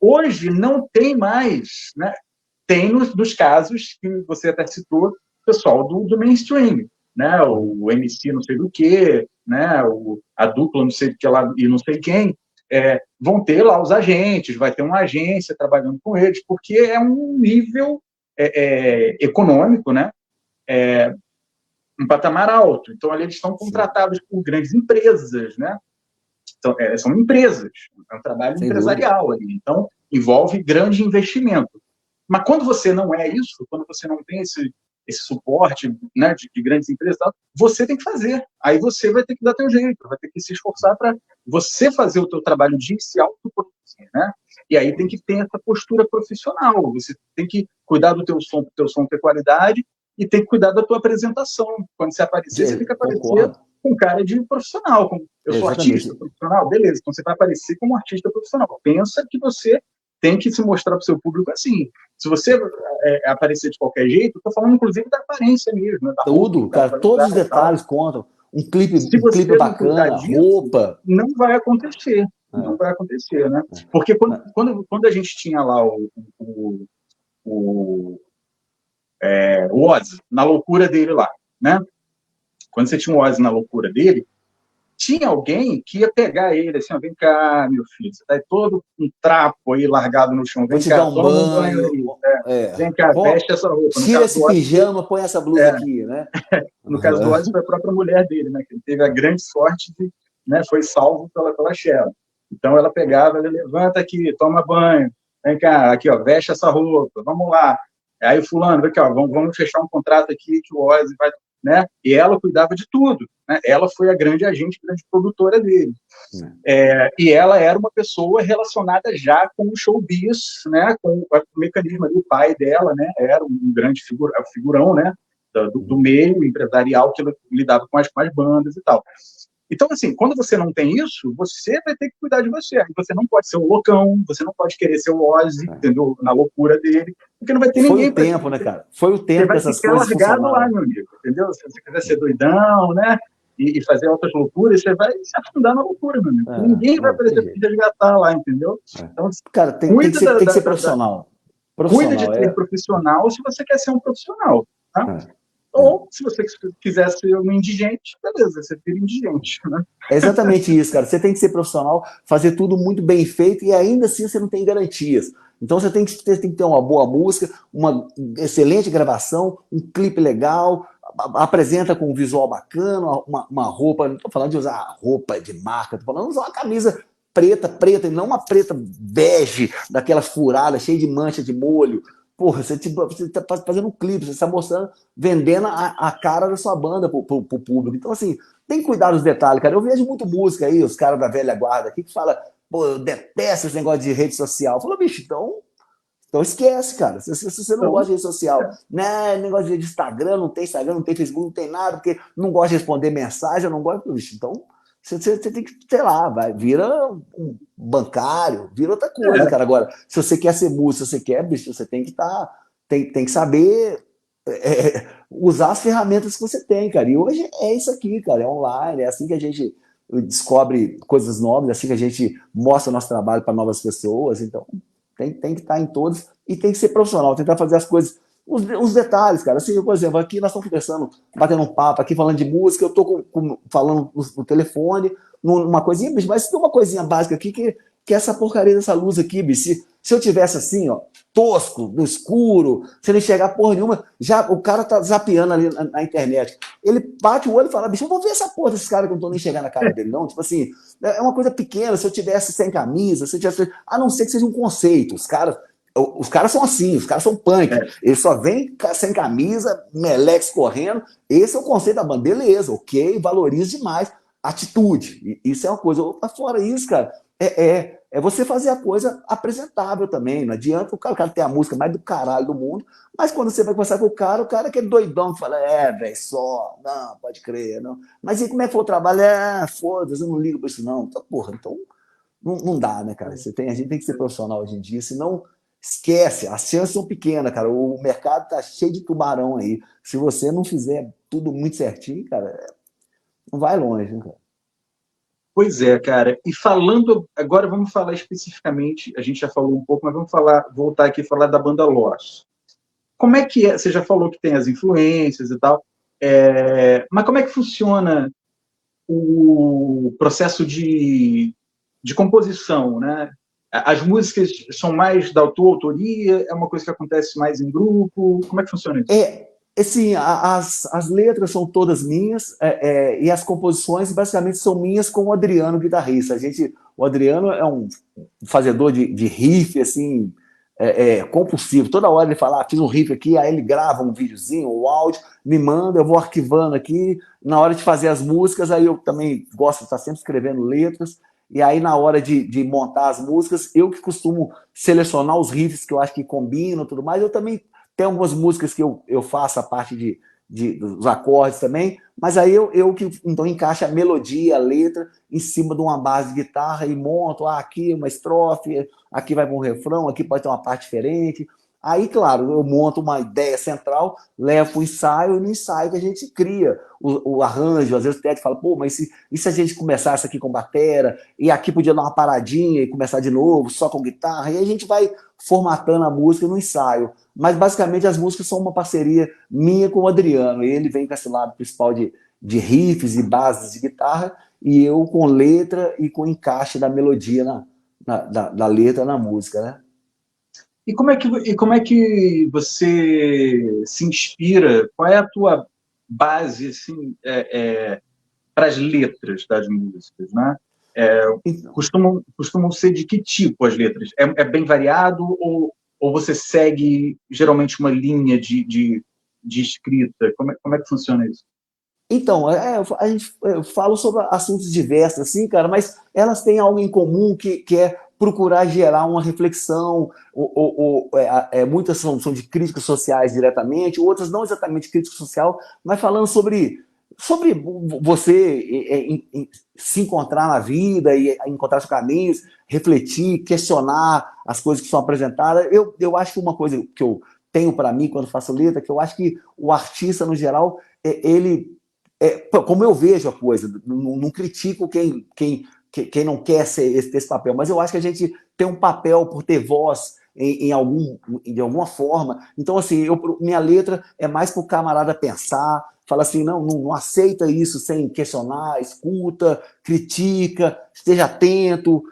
hoje não tem mais, né? Tem nos casos que você até citou, pessoal do mainstream, né? O MC não sei do que, né? A dupla não sei do que lá e não sei quem, vão ter lá os agentes, vai ter uma agência trabalhando com eles, porque é um nível econômico, né? Um patamar alto. Então, ali eles estão contratados por grandes empresas, né? Então, são empresas, é um trabalho Sem empresarial dúvida. ali. Então, envolve grande investimento. Mas quando você não é isso, quando você não tem esse suporte, né, de grandes empresas, você tem que fazer. Aí você vai ter que dar teu jeito, vai ter que se esforçar para você fazer o teu trabalho de se autoproduzir, né? E aí tem que ter essa postura profissional. Você tem que cuidar do teu som ter qualidade e tem que cuidar da tua apresentação. Quando você aparecer, você tem que aparecer Concordo. com cara de profissional. Eu sou Exatamente. artista profissional, beleza. Então você vai aparecer como artista profissional. Pensa que você tem que se mostrar para o seu público assim. Se você aparecer de qualquer jeito, estou falando inclusive da aparência mesmo, né? Da roupa Tudo, que ela cara, vai todos usar os e tal. detalhes contam. Um Se clipe você não cuidar bacana, disso, roupa. não vai acontecer. Não É, vai acontecer, né? é. Porque quando a gente tinha lá o Ozzy, na loucura dele lá, né? Quando você tinha o Ozzy na loucura dele, tinha alguém que ia pegar ele, assim, ó, vem cá, meu filho, você tá aí todo um trapo aí largado no chão, Vou vem te dar cá, um toma um banho banho. aí, É. vem cá, veste essa roupa. No Tira caso do esse Ozzy, pijama, põe essa blusa aqui, né? no caso do Ozzy foi a própria mulher dele, né, que ele teve a grande sorte de, né, foi salvo pela Cher. Então ela pegava, ela levanta aqui, toma banho, vem cá, aqui, ó, veste essa roupa, vamos lá. Aí o fulano, vem cá, vamos fechar um contrato aqui que o Ozzy vai, né? E ela cuidava de tudo, né? Ela foi a grande agente, grande produtora dele. E ela era uma pessoa relacionada já com o showbiz, né? Com o mecanismo ali, o pai dela, né? Era um grande figurão, né? Do meio empresarial que lidava com as bandas e tal. Então, assim, quando você não tem isso, você vai ter que cuidar de você. Aí você não pode ser o loucão, você não pode querer ser o Ozzy, entendeu? Na loucura dele, porque não vai ter Foi ninguém o para tempo, né, cara? Foi o você tempo que vai essas ficar coisas largado lá, funcionavam. meu amigo, entendeu? Se você quiser ser doidão, né? E fazer outras loucuras, você vai se afundar na loucura, meu amigo. Ninguém vai Não, tem aparecer para jeito. te resgatar lá, entendeu? Então, Cara, tem que cuida ser, tem que ser profissional. cuida de Profissional, ser profissional se você quer ser um profissional, tá? Ou, se você quiser ser um indigente, beleza, você vira indigente, né? É exatamente isso, cara. Você tem que ser profissional, fazer tudo muito bem feito e ainda assim você não tem garantias. Então você tem que ter uma boa música, uma excelente gravação, um clipe legal, apresenta com um visual bacana, uma roupa. Não estou falando de usar roupa de marca, estou falando de usar uma camisa preta, e não uma preta bege, daquela furada, cheia de mancha de molho. Porra, você tá fazendo um clipe, você está mostrando, vendendo a cara da sua banda pro público. Então, assim, tem que cuidar dos detalhes, cara. Eu vejo muito música aí, os caras da velha guarda aqui, que fala, pô, eu detesto esse negócio de rede social. Falou, bicho, então esquece, cara. Se você não Então, gosta de rede social, né, negócio de Instagram, não tem Facebook, não tem nada, porque não gosta de responder mensagem, eu não gosto disso. Então, você tem que, sei lá, vira um bancário, vira outra coisa, é, cara. Agora, se você quer ser músico, se você quer, bicho, você tem que tem que saber usar as ferramentas que você tem, cara. E hoje é isso aqui, cara, é online, é assim que a gente descobre coisas novas, é assim que a gente mostra nosso trabalho para novas pessoas. Então, tem que estar em todos e tem que ser profissional, tentar fazer as coisas, os detalhes, cara. Assim, por exemplo, aqui nós estamos conversando, batendo um papo, aqui falando de música, eu estou falando no telefone, numa coisinha, bicho, mas tem uma coisinha básica aqui que é essa porcaria dessa luz aqui, bicho. Se eu tivesse assim, ó, tosco, no escuro, sem não enxergar porra nenhuma, já o cara tá zapeando ali na internet. Ele bate o olho e fala, bicho, eu vou ver essa porra desses caras que eu não tô nem enxergando na cara dele, não. Tipo assim, é uma coisa pequena, se eu tivesse sem camisa, se eu tivesse. A não ser que seja um conceito. Os caras são assim, os caras são punk. é. Eles só vêm sem camisa, melex correndo. Esse é o conceito da banda. Beleza, ok, valoriza demais. Atitude. Isso é uma coisa. Fora isso, cara, é você fazer a coisa apresentável também. Não adianta o cara ter a música mais do caralho do mundo, mas quando você vai conversar com o cara que é doidão, que fala, velho, só, não, pode crer, não. Mas e como é que foi o trabalho? Foda-se, eu não ligo pra isso, não. Então, porra, então não dá, né, cara? A gente tem que ser profissional hoje em dia, senão esquece, as chances são pequenas, cara. O mercado tá cheio de tubarão aí. Se você não fizer tudo muito certinho, cara, não vai longe, né, cara? Pois é, cara. E falando, agora vamos falar especificamente, a gente já falou um pouco, mas vamos voltar aqui e falar da banda Lost. Como é que é? Você já falou que tem as influências e tal, mas como é que funciona o processo de composição, né? As músicas são mais da tua autoria? É uma coisa que acontece mais em grupo? Como é que funciona isso? Assim, as letras são todas minhas e as composições basicamente são minhas com o Adriano, guitarrista. O Adriano é um fazedor de riff, assim, compulsivo. Toda hora ele fala, fiz um riff aqui, aí ele grava um videozinho, um áudio, me manda, eu vou arquivando aqui. Na hora de fazer as músicas, aí eu também gosto de estar sempre escrevendo letras. E aí, na hora de montar as músicas, eu que costumo selecionar os riffs que eu acho que combinam e tudo mais. Eu também tem algumas músicas que eu faço a parte dos acordes também, mas aí eu que então encaixo a melodia, a letra, em cima de uma base de guitarra e monto, aqui uma estrofe, aqui vai para um refrão, aqui pode ter uma parte diferente. Aí, claro, eu monto uma ideia central, levo para o ensaio, e no ensaio que a gente cria o arranjo. Às vezes o Ted fala, pô, mas e se a gente começasse aqui com batera, e aqui podia dar uma paradinha e começar de novo, só com guitarra, e aí a gente vai formatando a música no ensaio. Mas basicamente as músicas são uma parceria minha com o Adriano. Ele vem com esse lado principal de riffs e bases de guitarra, e eu com letra e com encaixe da melodia da letra na música, né? E como é que você se inspira? Qual é a tua base assim, para as letras das músicas, né? Então, Costumam ser de que tipo as letras? É bem variado ou você segue geralmente uma linha de escrita? Como é que funciona isso? Então, a gente fala sobre assuntos diversos, assim, cara, mas elas têm algo em comum que é procurar gerar uma reflexão. Muitas são de críticas sociais diretamente, outras não exatamente crítica social, mas falando sobre você se encontrar na vida e encontrar seus caminhos, refletir, questionar as coisas que são apresentadas. Eu acho que uma coisa que eu tenho para mim quando faço letra, que eu acho que o artista, no geral, ele como eu vejo a coisa, não critico quem não quer ser esse papel, mas eu acho que a gente tem um papel por ter voz de alguma forma. Então, assim, minha letra é mais para o camarada pensar, fala assim, não aceita isso sem questionar, escuta, critica, esteja atento,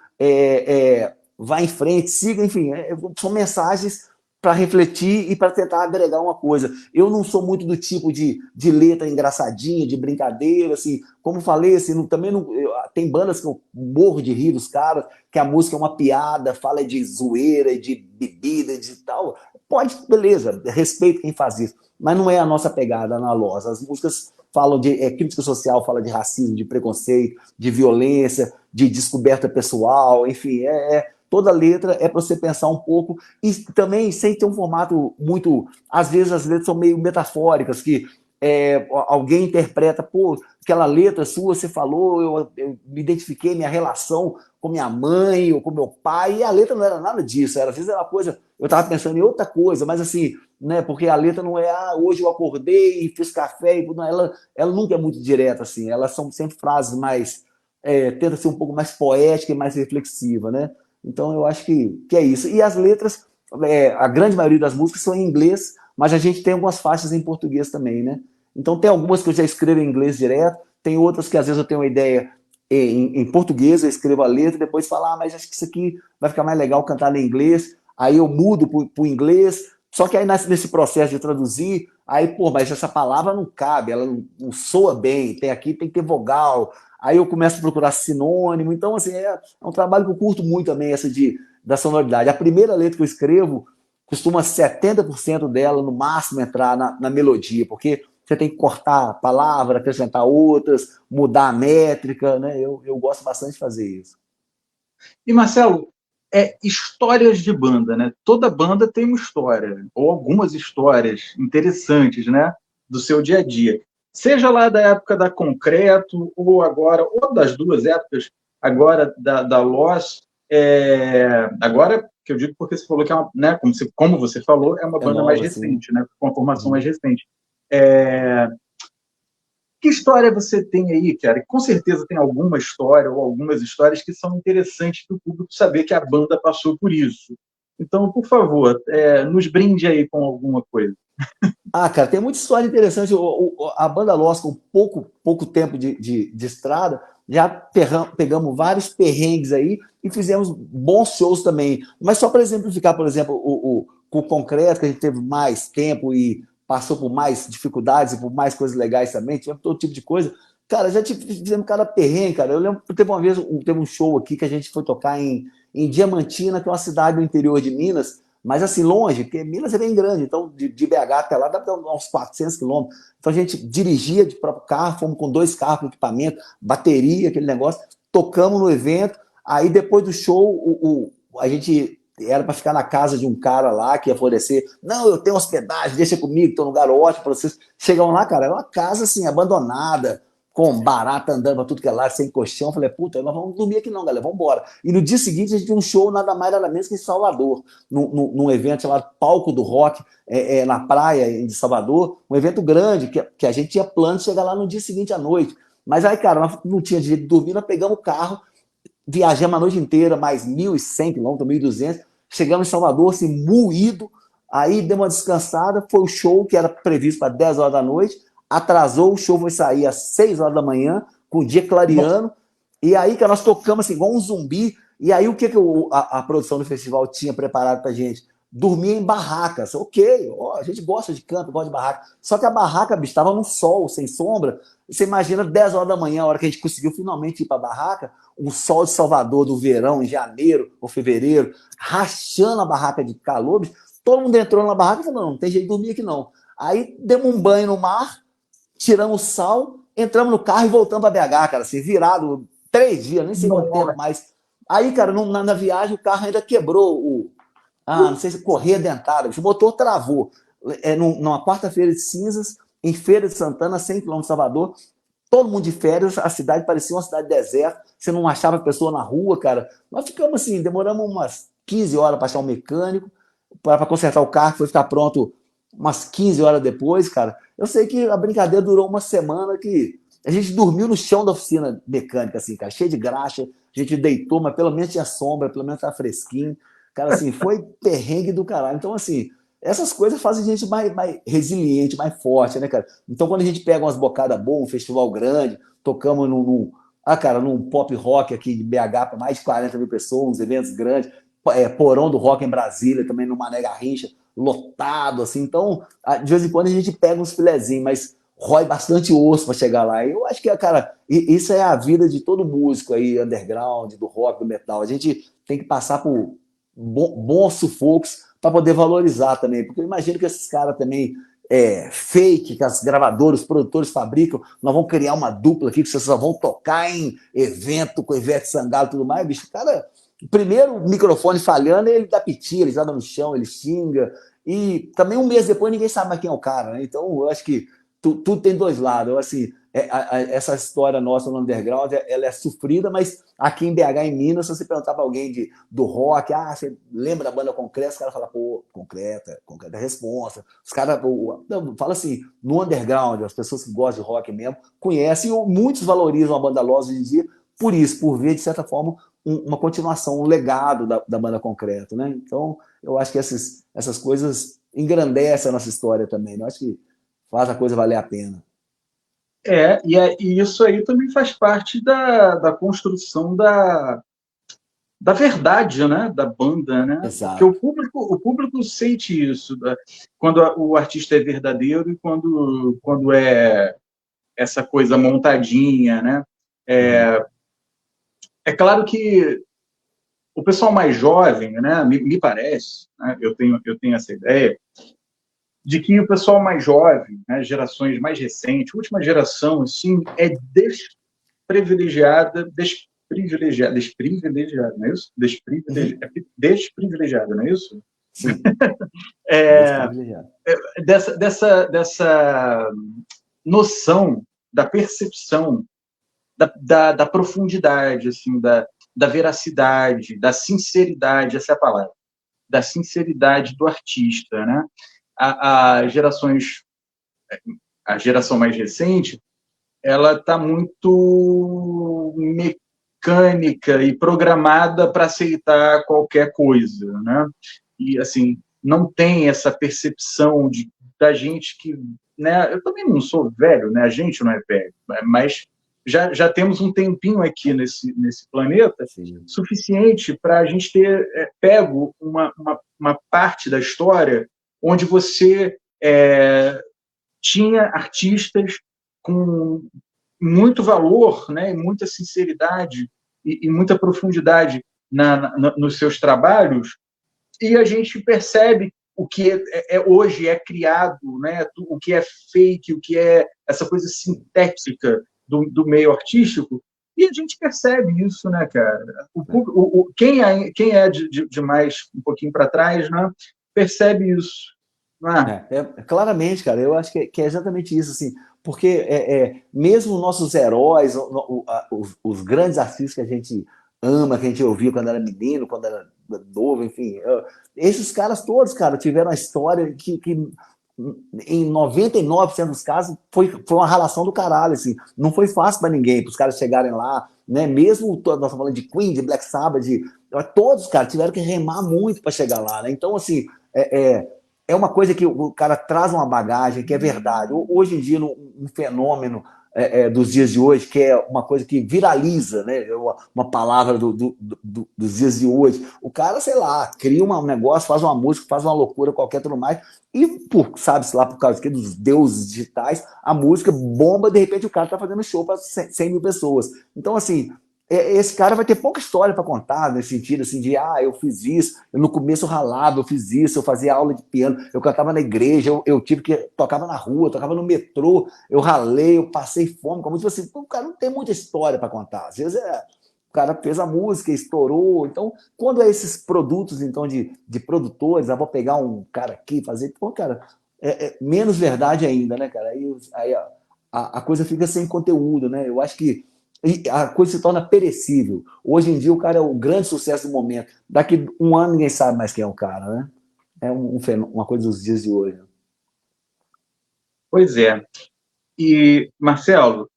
vá em frente, siga, enfim, são mensagens para refletir e para tentar agregar uma coisa. Eu não sou muito do tipo de letra engraçadinha, de brincadeira, assim, como falei, assim, também não, tem bandas que eu morro de rir dos caras, que a música é uma piada, fala de zoeira, de bebida, de tal. Pode, beleza, respeito quem faz isso, mas não é a nossa pegada na Loz. As músicas falam de crítica social, fala de racismo, de preconceito, de violência, de descoberta pessoal, enfim, toda letra é para você pensar um pouco, e também sem ter um formato muito... Às vezes as letras são meio metafóricas, que alguém interpreta, pô, aquela letra sua, você falou, eu me identifiquei, minha relação com minha mãe ou com meu pai, e a letra não era nada disso, às vezes era uma coisa, eu estava pensando em outra coisa, mas assim, né, porque a letra não é, hoje eu acordei e fiz café, não, ela nunca é muito direta, assim, elas são sempre frases mais, tenta ser um pouco mais poética e mais reflexiva, né? Então eu acho que é isso. E as letras, a grande maioria das músicas são em inglês, mas a gente tem algumas faixas em português também, né? Então tem algumas que eu já escrevo em inglês direto, tem outras que às vezes eu tenho uma ideia em português, eu escrevo a letra, e depois falo, mas acho que isso aqui vai ficar mais legal cantar em inglês, aí eu mudo para o inglês, só que aí nesse processo de traduzir, aí, pô, mas essa palavra não cabe, ela não soa bem, tem que ter vogal, aí eu começo a procurar sinônimo, então assim, é um trabalho que eu curto muito também, essa da sonoridade. A primeira letra que eu escrevo, costuma 70% dela, no máximo, entrar na melodia, porque você tem que cortar a palavra, acrescentar outras, mudar a métrica, né? Eu gosto bastante de fazer isso. E, Marcelo, histórias de banda, né? Toda banda tem uma história, ou algumas histórias interessantes, né? Do seu dia a dia. Seja lá da época da Concreto, ou agora, ou das duas épocas, agora da Lost, agora que eu digo porque você falou que é uma, né? Como você falou, é uma É banda mais nova, sim. recente, né? Com uma formação Uhum. mais recente. É, que história você tem aí, cara? Com certeza tem alguma história ou algumas histórias que são interessantes para o público saber que a banda passou por isso. Então, por favor, nos brinde aí com alguma coisa. Cara, tem muita história interessante. A banda Lost, com pouco tempo de estrada, já pegamos vários perrengues aí e fizemos bons shows também. Mas só para exemplificar, por exemplo, com o Concreto, que a gente teve mais tempo e passou por mais dificuldades e por mais coisas legais também, tivemos todo tipo de coisa. Cara, já fizemos cada perrengue, cara. Eu lembro que teve uma vez, teve um show aqui que a gente foi tocar em Diamantina, que é uma cidade do interior de Minas, mas assim, longe, porque Minas é bem grande, então de BH até lá dá para uns 400 quilômetros. Então a gente dirigia de próprio carro, fomos com 2 carros com equipamento, bateria, aquele negócio, tocamos no evento, aí depois do show, a gente era para ficar na casa de um cara lá que ia fornecer, não, eu tenho hospedagem, deixa comigo, tem um lugar ótimo para vocês. Chegam lá, cara, era uma casa assim, abandonada, com barata andando para tudo que é lá, sem colchão. Falei, puta, nós vamos dormir aqui não, galera, vamos embora. E no dia seguinte a gente tinha um show nada mais nada menos que em Salvador, num evento chamado Palco do Rock, na praia de Salvador, um evento grande, que a gente tinha plano de chegar lá no dia seguinte à noite. Mas aí, cara, nós não tinha jeito de dormir, nós pegamos o carro, viajamos a noite inteira, mais 1.100 quilômetros, 1.200, chegamos em Salvador, assim, moído, aí deu uma descansada, foi o show que era previsto para 10 horas da noite, atrasou, o show foi sair às 6 horas da manhã, com o dia clareando, e aí que nós tocamos assim, igual um zumbi, e aí o que a produção do festival tinha preparado pra gente? Dormir em barracas, ok, a gente gosta de campo, gosta de barraca, só que a barraca, bicho, estava no sol, sem sombra, você imagina 10 horas da manhã, a hora que a gente conseguiu finalmente ir pra barraca, um sol de Salvador do verão, em janeiro ou fevereiro, rachando a barraca de calor, bicho, todo mundo entrou na barraca e falou, não tem jeito de dormir aqui não. Aí demos um banho no mar, tiramos o sal, entramos no carro e voltamos para BH, cara, assim, virado 3 dias, nem sei quanto tempo mais. Aí, cara, na viagem o carro ainda quebrou não sei se correia dentada, o motor travou. Numa quarta-feira de cinzas, em Feira de Santana, 100 quilômetros de Salvador, todo mundo de férias, a cidade parecia uma cidade deserta, você não achava pessoa na rua, cara. Nós ficamos assim, demoramos umas 15 horas para achar um mecânico, para consertar o carro, foi ficar pronto umas 15 horas depois, cara. Eu sei que a brincadeira durou uma semana que a gente dormiu no chão da oficina mecânica, assim, cara, cheio de graxa, a gente deitou, mas pelo menos tinha sombra, pelo menos estava fresquinho. Cara, assim, foi perrengue do caralho. Então, assim, essas coisas fazem a gente mais resiliente, mais forte, né, cara? Então, quando a gente pega umas bocadas boas, um festival grande, tocamos num pop rock aqui de BH para mais de 40 mil pessoas, uns eventos grandes, Porão do Rock em Brasília, também no Mané Garrincha, lotado, assim. Então, de vez em quando a gente pega uns filezinhos, mas rói bastante osso para chegar lá. Eu acho que, cara, isso é a vida de todo músico aí, underground, do rock, do metal. A gente tem que passar por bons sufocos para poder valorizar também, porque eu imagino que esses caras também fake que as gravadoras, os produtores fabricam. Nós vamos criar uma dupla aqui que vocês só vão tocar em evento com Ivete Sangalo e tudo mais. Bicho, cara, primeiro o microfone falhando, ele dá piti, ele joga no chão, ele xinga. E também um mês depois ninguém sabe mais quem é o cara, né? Então eu acho que tudo tem dois lados. Eu, assim, essa história nossa no underground, ela é sofrida, mas aqui em BH, em Minas, se você perguntar para alguém do rock, você lembra da banda Concreta? Os caras falam, pô, Concreta é responsa. Os caras falam assim, no underground, as pessoas que gostam de rock mesmo, conhecem, e muitos valorizam a banda Lost hoje em dia, por isso, por ver, de certa forma, uma continuação, um legado da banda Concreto, né? Então, eu acho que essas coisas engrandecem a nossa história também, né? Eu acho que faz a coisa valer a pena. E isso aí também faz parte da construção da verdade, né, da banda, né? Porque Exato. o público sente isso, quando o artista é verdadeiro e quando é essa coisa montadinha, né? É claro que o pessoal mais jovem, né, me parece, né, eu tenho essa ideia, de que o pessoal mais jovem, né, gerações mais recentes, última geração, assim, é desprivilegiada, não é isso? Desprivilegiada, não é isso? Sim, É, desprivilegiado. dessa noção da percepção da profundidade, assim, da veracidade, da sinceridade, essa é a palavra, da sinceridade do artista, né? A gerações, a geração mais recente, ela está muito mecânica e programada para aceitar qualquer coisa, né? E assim não tem essa percepção da gente que, né? Eu também não sou velho, né? A gente não é velho, mas já temos um tempinho aqui nesse planeta Sim. suficiente para a gente ter pego uma parte da história onde você tinha artistas com muito valor, né, e muita sinceridade e muita profundidade nos seus trabalhos, e a gente percebe o que hoje é criado, né, o que é fake, o que é essa coisa sintética do meio artístico, e a gente percebe isso, né, cara? Quem é de mais um pouquinho para trás, né, percebe isso. Claramente, cara, eu acho que é exatamente isso, assim, porque mesmo nossos heróis, os grandes artistas que a gente ama, que a gente ouvia quando era menino, quando era novo, enfim, esses caras todos, cara, tiveram uma história que em 99% dos casos foi uma ralação do caralho, assim, não foi fácil para ninguém, para os caras chegarem lá, né? Mesmo nós estamos falando de Queen, de Black Sabbath, todos, cara, tiveram que remar muito para chegar lá, né? Então, assim, é uma coisa que o cara traz uma bagagem que é verdade. Hoje em dia, um fenômeno dos dias de hoje, que é uma coisa que viraliza, né? Uma palavra dos dias de hoje. O cara, sei lá, cria um negócio, faz uma música, faz uma loucura qualquer, tudo mais, e, sabe-se lá, por causa dos deuses digitais, a música bomba, de repente o cara tá fazendo show para 100 mil pessoas. Então, assim, esse cara vai ter pouca história para contar, nesse sentido, assim, de, eu fiz isso, eu no começo ralava, eu fiz isso, eu fazia aula de piano, eu cantava na igreja, eu tive que, tocava na rua, tocava no metrô, eu ralei, eu passei fome, como assim, o cara não tem muita história para contar, às vezes o cara fez a música, estourou, então, quando é esses produtos, então, de produtores, vou pegar um cara aqui, fazer, pô, cara, menos verdade ainda, né, cara, aí a coisa fica sem conteúdo, né, eu acho que a coisa se torna perecível. Hoje em dia o cara é o grande sucesso do momento. Daqui um ano ninguém sabe mais quem é o cara, né? É uma coisa dos dias de hoje. Pois é. E, Marcelo,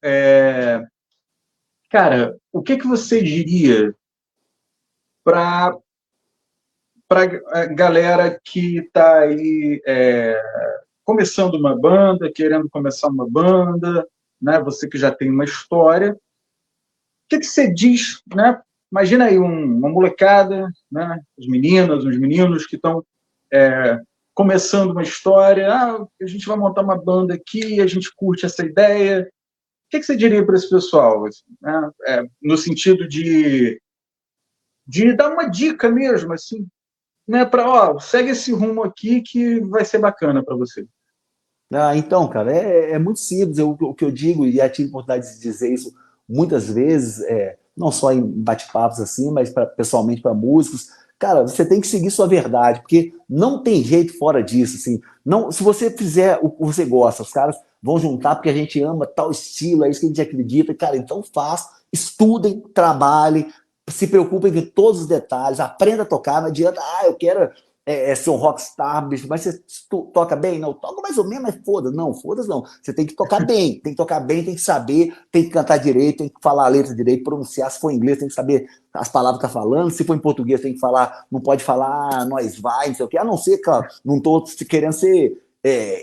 cara, o que você diria para a galera que está aí começando uma banda, querendo começar uma banda, né? Você que já tem uma história, o que você diz, né? Imagina aí uma molecada, né? As meninas, os meninos que estão começando uma história, a gente vai montar uma banda aqui, a gente curte essa ideia. O que você diria para esse pessoal, assim, né? No sentido de dar uma dica mesmo, assim, né? Para, segue esse rumo aqui que vai ser bacana para você. Então, cara, é muito simples. O que eu digo, e já tive oportunidade de dizer isso muitas vezes, não só em bate-papos assim, mas pessoalmente para músicos. Cara, você tem que seguir sua verdade, porque não tem jeito fora disso, assim. Não, se você fizer o que você gosta, os caras vão juntar porque a gente ama tal estilo, é isso que a gente acredita. Cara, então faz, estudem, trabalhem, se preocupem com todos os detalhes, aprenda a tocar, não adianta, eu quero ser um rockstar, bicho, mas você toca bem? Não, toca mais ou menos, mas foda-se, não, foda-se não. Você tem que tocar bem, tem que tocar bem, tem que saber, tem que cantar direito, tem que falar a letra direito, pronunciar, se for em inglês, tem que saber as palavras que tá falando, se for em português, tem que falar, não pode falar, nós vai, não sei o quê, a não ser, claro, não tô querendo ser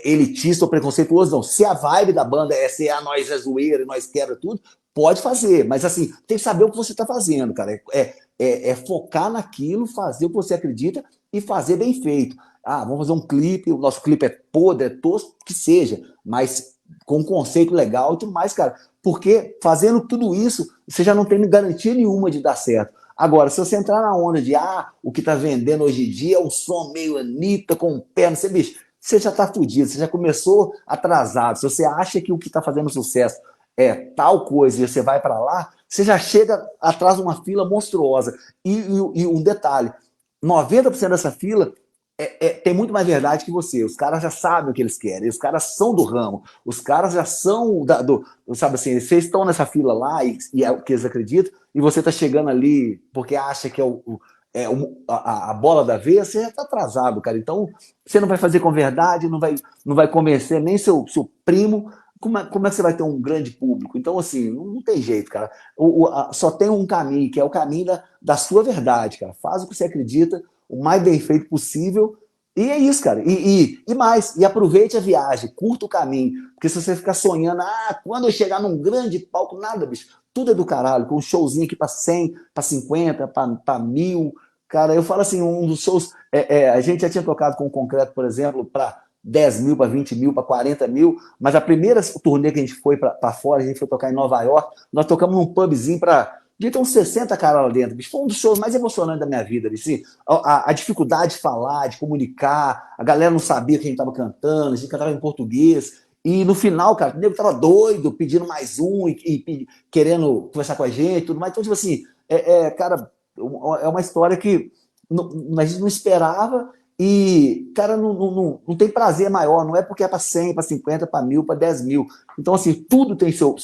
elitista ou preconceituoso, não. Se a vibe da banda é ser, nós é zoeira, nós quebra tudo, pode fazer, mas assim, tem que saber o que você tá fazendo, cara, é focar naquilo, fazer o que você acredita e fazer bem feito. Vamos fazer um clipe, o nosso clipe é podre, é tosco, que seja, mas com um conceito legal e tudo mais, cara. Porque fazendo tudo isso, você já não tem garantia nenhuma de dar certo. Agora, se você entrar na onda de o que tá vendendo hoje em dia é um som meio Anitta com perna, bicho, você já tá fudido, você já começou atrasado. Se você acha que o que tá fazendo sucesso é tal coisa e você vai para lá, você já chega atrás de uma fila monstruosa. E um detalhe, 90% dessa fila tem muito mais verdade que você. Os caras já sabem o que eles querem, os caras são do ramo, os caras já são sabe assim, vocês estão nessa fila lá e é o que eles acreditam, e você está chegando ali porque acha que a bola da vez, você já está atrasado, cara. Então, você não vai fazer com verdade, não vai convencer nem seu primo. Como é que você vai ter um grande público? Então, assim, não tem jeito, cara. Só tem um caminho, que é o caminho da sua verdade, cara. Faz o que você acredita, o mais bem feito possível. E é isso, cara. E mais, e aproveite a viagem, curta o caminho. Porque se você ficar sonhando, quando eu chegar num grande palco, nada, bicho. Tudo é do caralho, com um showzinho aqui para 100, para 50, para 1000. Cara, eu falo assim, um dos shows. A gente já tinha tocado com o Concreto, por exemplo, para 10 mil, para 20 mil, para 40 mil. Mas a primeira turnê que a gente foi para fora, a gente foi tocar em Nova York, nós tocamos num pubzinho para. Devia ter uns 60 caras lá dentro, bicho. Foi um dos shows mais emocionantes da minha vida, bicho. Assim, a dificuldade de falar, de comunicar, a galera não sabia que a gente tava cantando, a gente cantava em português. E no final, cara, o nego tava doido, pedindo mais um e querendo conversar com a gente e tudo mais. Então, tipo assim, cara, é uma história que a gente não esperava e, cara, não tem prazer maior, não é porque é para 100, para 50, para 1000, para 10 mil. Então, assim, tudo tem seu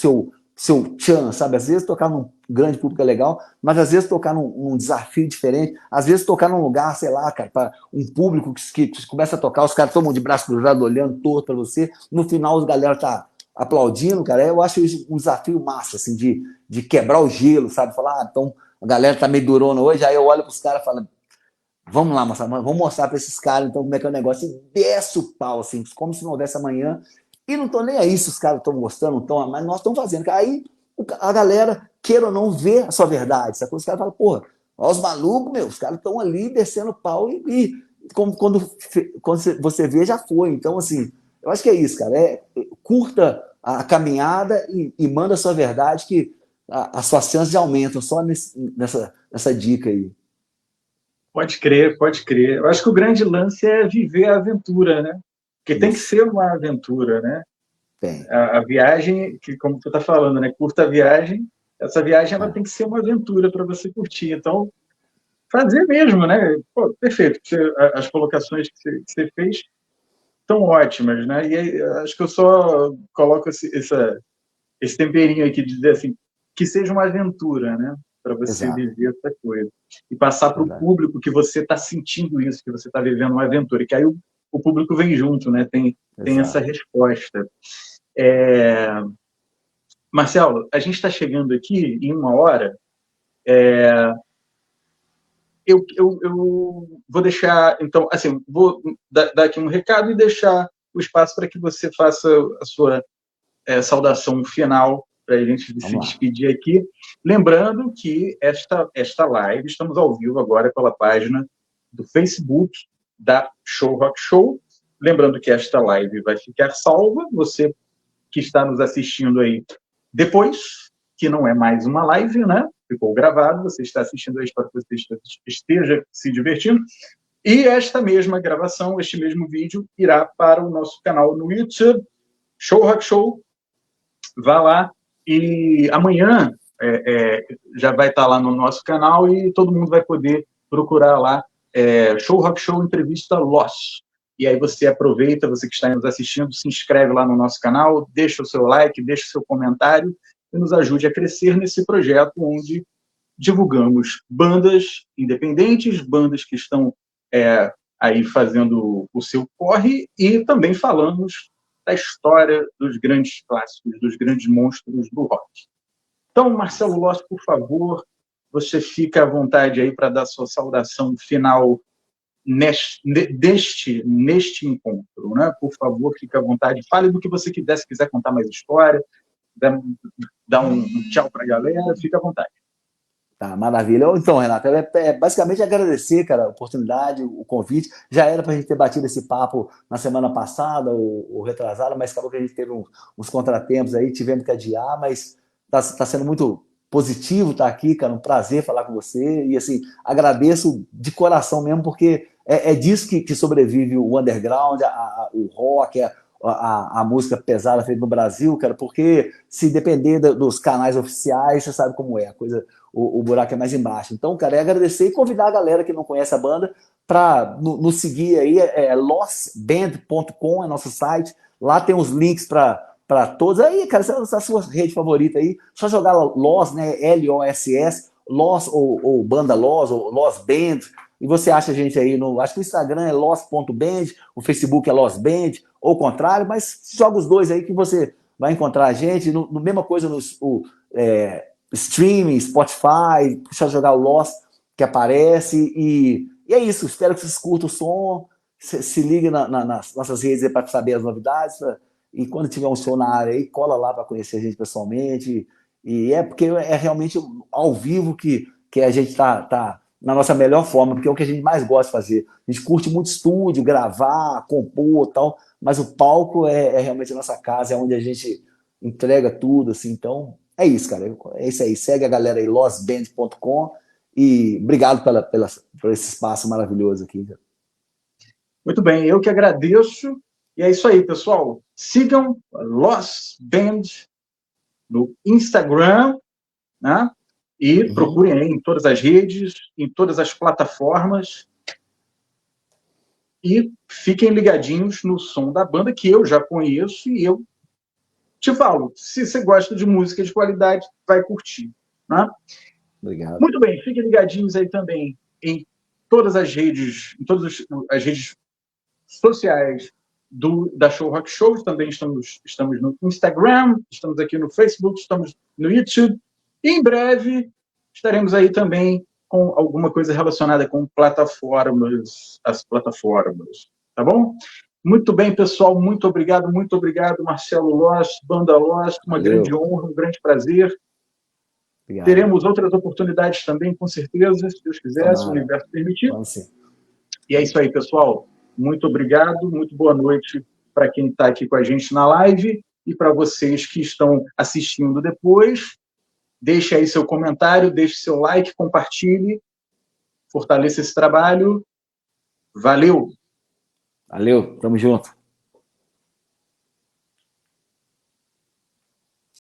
tchan, sabe? Às vezes tocar num grande público é legal, mas às vezes tocar num desafio diferente, às vezes tocar num lugar, sei lá, cara, para um público que começa a tocar, os caras tomam de braço cruzado, olhando torto para você, no final os galera tá aplaudindo, cara. Eu acho isso um desafio massa, assim, de quebrar o gelo, sabe? Falar, então a galera tá meio durona hoje, aí eu olho pros caras e falo, vamos lá, moçada, vamos mostrar para esses caras então como é que é o negócio, e desce o pau, assim, como se não houvesse amanhã. E não tô nem aí se os caras estão gostando, não estão, mas nós estamos fazendo. Aí a galera, queira ou não, vê a sua verdade. Sacou? Os caras falam, porra, olha os malucos, meu, os caras estão ali descendo o pau quando você vê, já foi. Então, assim, eu acho que é isso, cara. Curta a caminhada e manda a sua verdade que as suas chances aumentam só nessa dica aí. Pode crer, pode crer. Eu acho que o grande lance é viver a aventura, né? Porque tem que Isso, ser uma aventura, né? tem. A viagem, que como tu está falando, né? Curta a viagem, essa viagem ela tem que ser uma aventura para você curtir. Então, fazer mesmo, né? Pô, perfeito. As colocações que você fez estão ótimas, né? E aí, acho que eu só coloco esse temperinho aqui de dizer assim, que seja uma aventura, né? Para você Exato, viver essa coisa. E passar para o verdade. público que você está sentindo isso, que você está vivendo uma aventura. E que aí o público vem junto, né? Tem essa Exato. resposta. É... Marcelo, a gente está chegando aqui em 1 hora. Eu vou deixar, então, assim, vou dar aqui um recado e deixar o espaço para que você faça a sua saudação final para a gente se Vamos lá. despedir aqui. Lembrando que esta live, estamos ao vivo agora pela página do Facebook da Show Rock Show. Lembrando que esta live vai ficar salva, você que está nos assistindo aí depois, que não é mais uma live, né? Ficou gravado, você está assistindo aí, espero que você esteja se divertindo. E esta mesma gravação, este mesmo vídeo, irá para o nosso canal no YouTube, Show Rock Show. Vá lá e amanhã já vai estar lá no nosso canal e todo mundo vai poder procurar lá Show Rock Show Entrevista Lost. E aí você aproveita, você que está nos assistindo, se inscreve lá no nosso canal, deixa o seu like, deixa o seu comentário e nos ajude a crescer nesse projeto onde divulgamos bandas independentes, bandas que estão aí fazendo o seu corre e também falamos da história dos grandes clássicos, dos grandes monstros do rock. Então, Marcelo Loss, por favor, você fica à vontade aí para dar sua saudação final neste encontro, né? Por favor, fique à vontade, fale do que você quiser, se quiser contar mais história, dá um tchau para a galera, fique à vontade. Tá, maravilha. Então, Renato, basicamente agradecer, cara, a oportunidade, o convite. Já era para a gente ter batido esse papo na semana passada, ou retrasada, mas acabou que a gente teve uns contratempos aí, tivemos que adiar, mas tá sendo muito positivo estar aqui, cara, um prazer falar com você. E, assim, agradeço de coração mesmo, porque é disso que sobrevive o underground, o rock, a música pesada feita no Brasil, cara, porque se depender dos canais oficiais, você sabe como é, a coisa... O buraco é mais embaixo. Então, cara, é agradecer e convidar a galera que não conhece a banda para nos seguir aí, lossband.com é nosso site, lá tem os links para todos. Aí, cara, essa é a sua rede favorita aí, só jogar Loss, né, L-O-S-S, Loss ou Banda Loss, ou Loss Band, e você acha a gente aí, acho que o Instagram é loss.band, o Facebook é lossband, ou o contrário, mas joga os dois aí que você vai encontrar a gente, mesma coisa streaming, Spotify, deixa eu jogar o Lost que aparece, e é isso, espero que vocês curtam o som, se liguem nas nossas redes para saber as novidades, e quando tiver um show na área aí, cola lá para conhecer a gente pessoalmente, e porque é realmente ao vivo que a gente tá na nossa melhor forma, porque é o que a gente mais gosta de fazer. A gente curte muito estúdio, gravar, compor e tal, mas o palco é realmente a nossa casa, é onde a gente entrega tudo, assim, então é isso, cara. É isso aí. Segue a galera aí, lossband.com, e obrigado por esse espaço maravilhoso aqui. Muito bem, eu que agradeço. E é isso aí, pessoal. Sigam a Loss Band no Instagram, né? E procurem aí em todas as redes, em todas as plataformas. E fiquem ligadinhos no som da banda, que eu já conheço e eu te falo, se você gosta de música de qualidade, vai curtir. Né? Obrigado. Muito bem, fiquem ligadinhos aí também em todas as redes, sociais da Show Rock Show. Também estamos no Instagram, estamos aqui no Facebook, estamos no YouTube. E em breve estaremos aí também com alguma coisa relacionada com as plataformas. Tá bom? Muito bem, pessoal. Muito obrigado, Marcelo Loss, Banda Loss. Uma grande honra, um grande prazer. Obrigado. Teremos outras oportunidades também, com certeza, se Deus quiser, se o universo permitir. E é isso aí, pessoal. Muito obrigado, muito boa noite para quem está aqui com a gente na live e para vocês que estão assistindo depois. Deixe aí seu comentário, deixe seu like, compartilhe, fortaleça esse trabalho. Valeu! Valeu, tamo junto.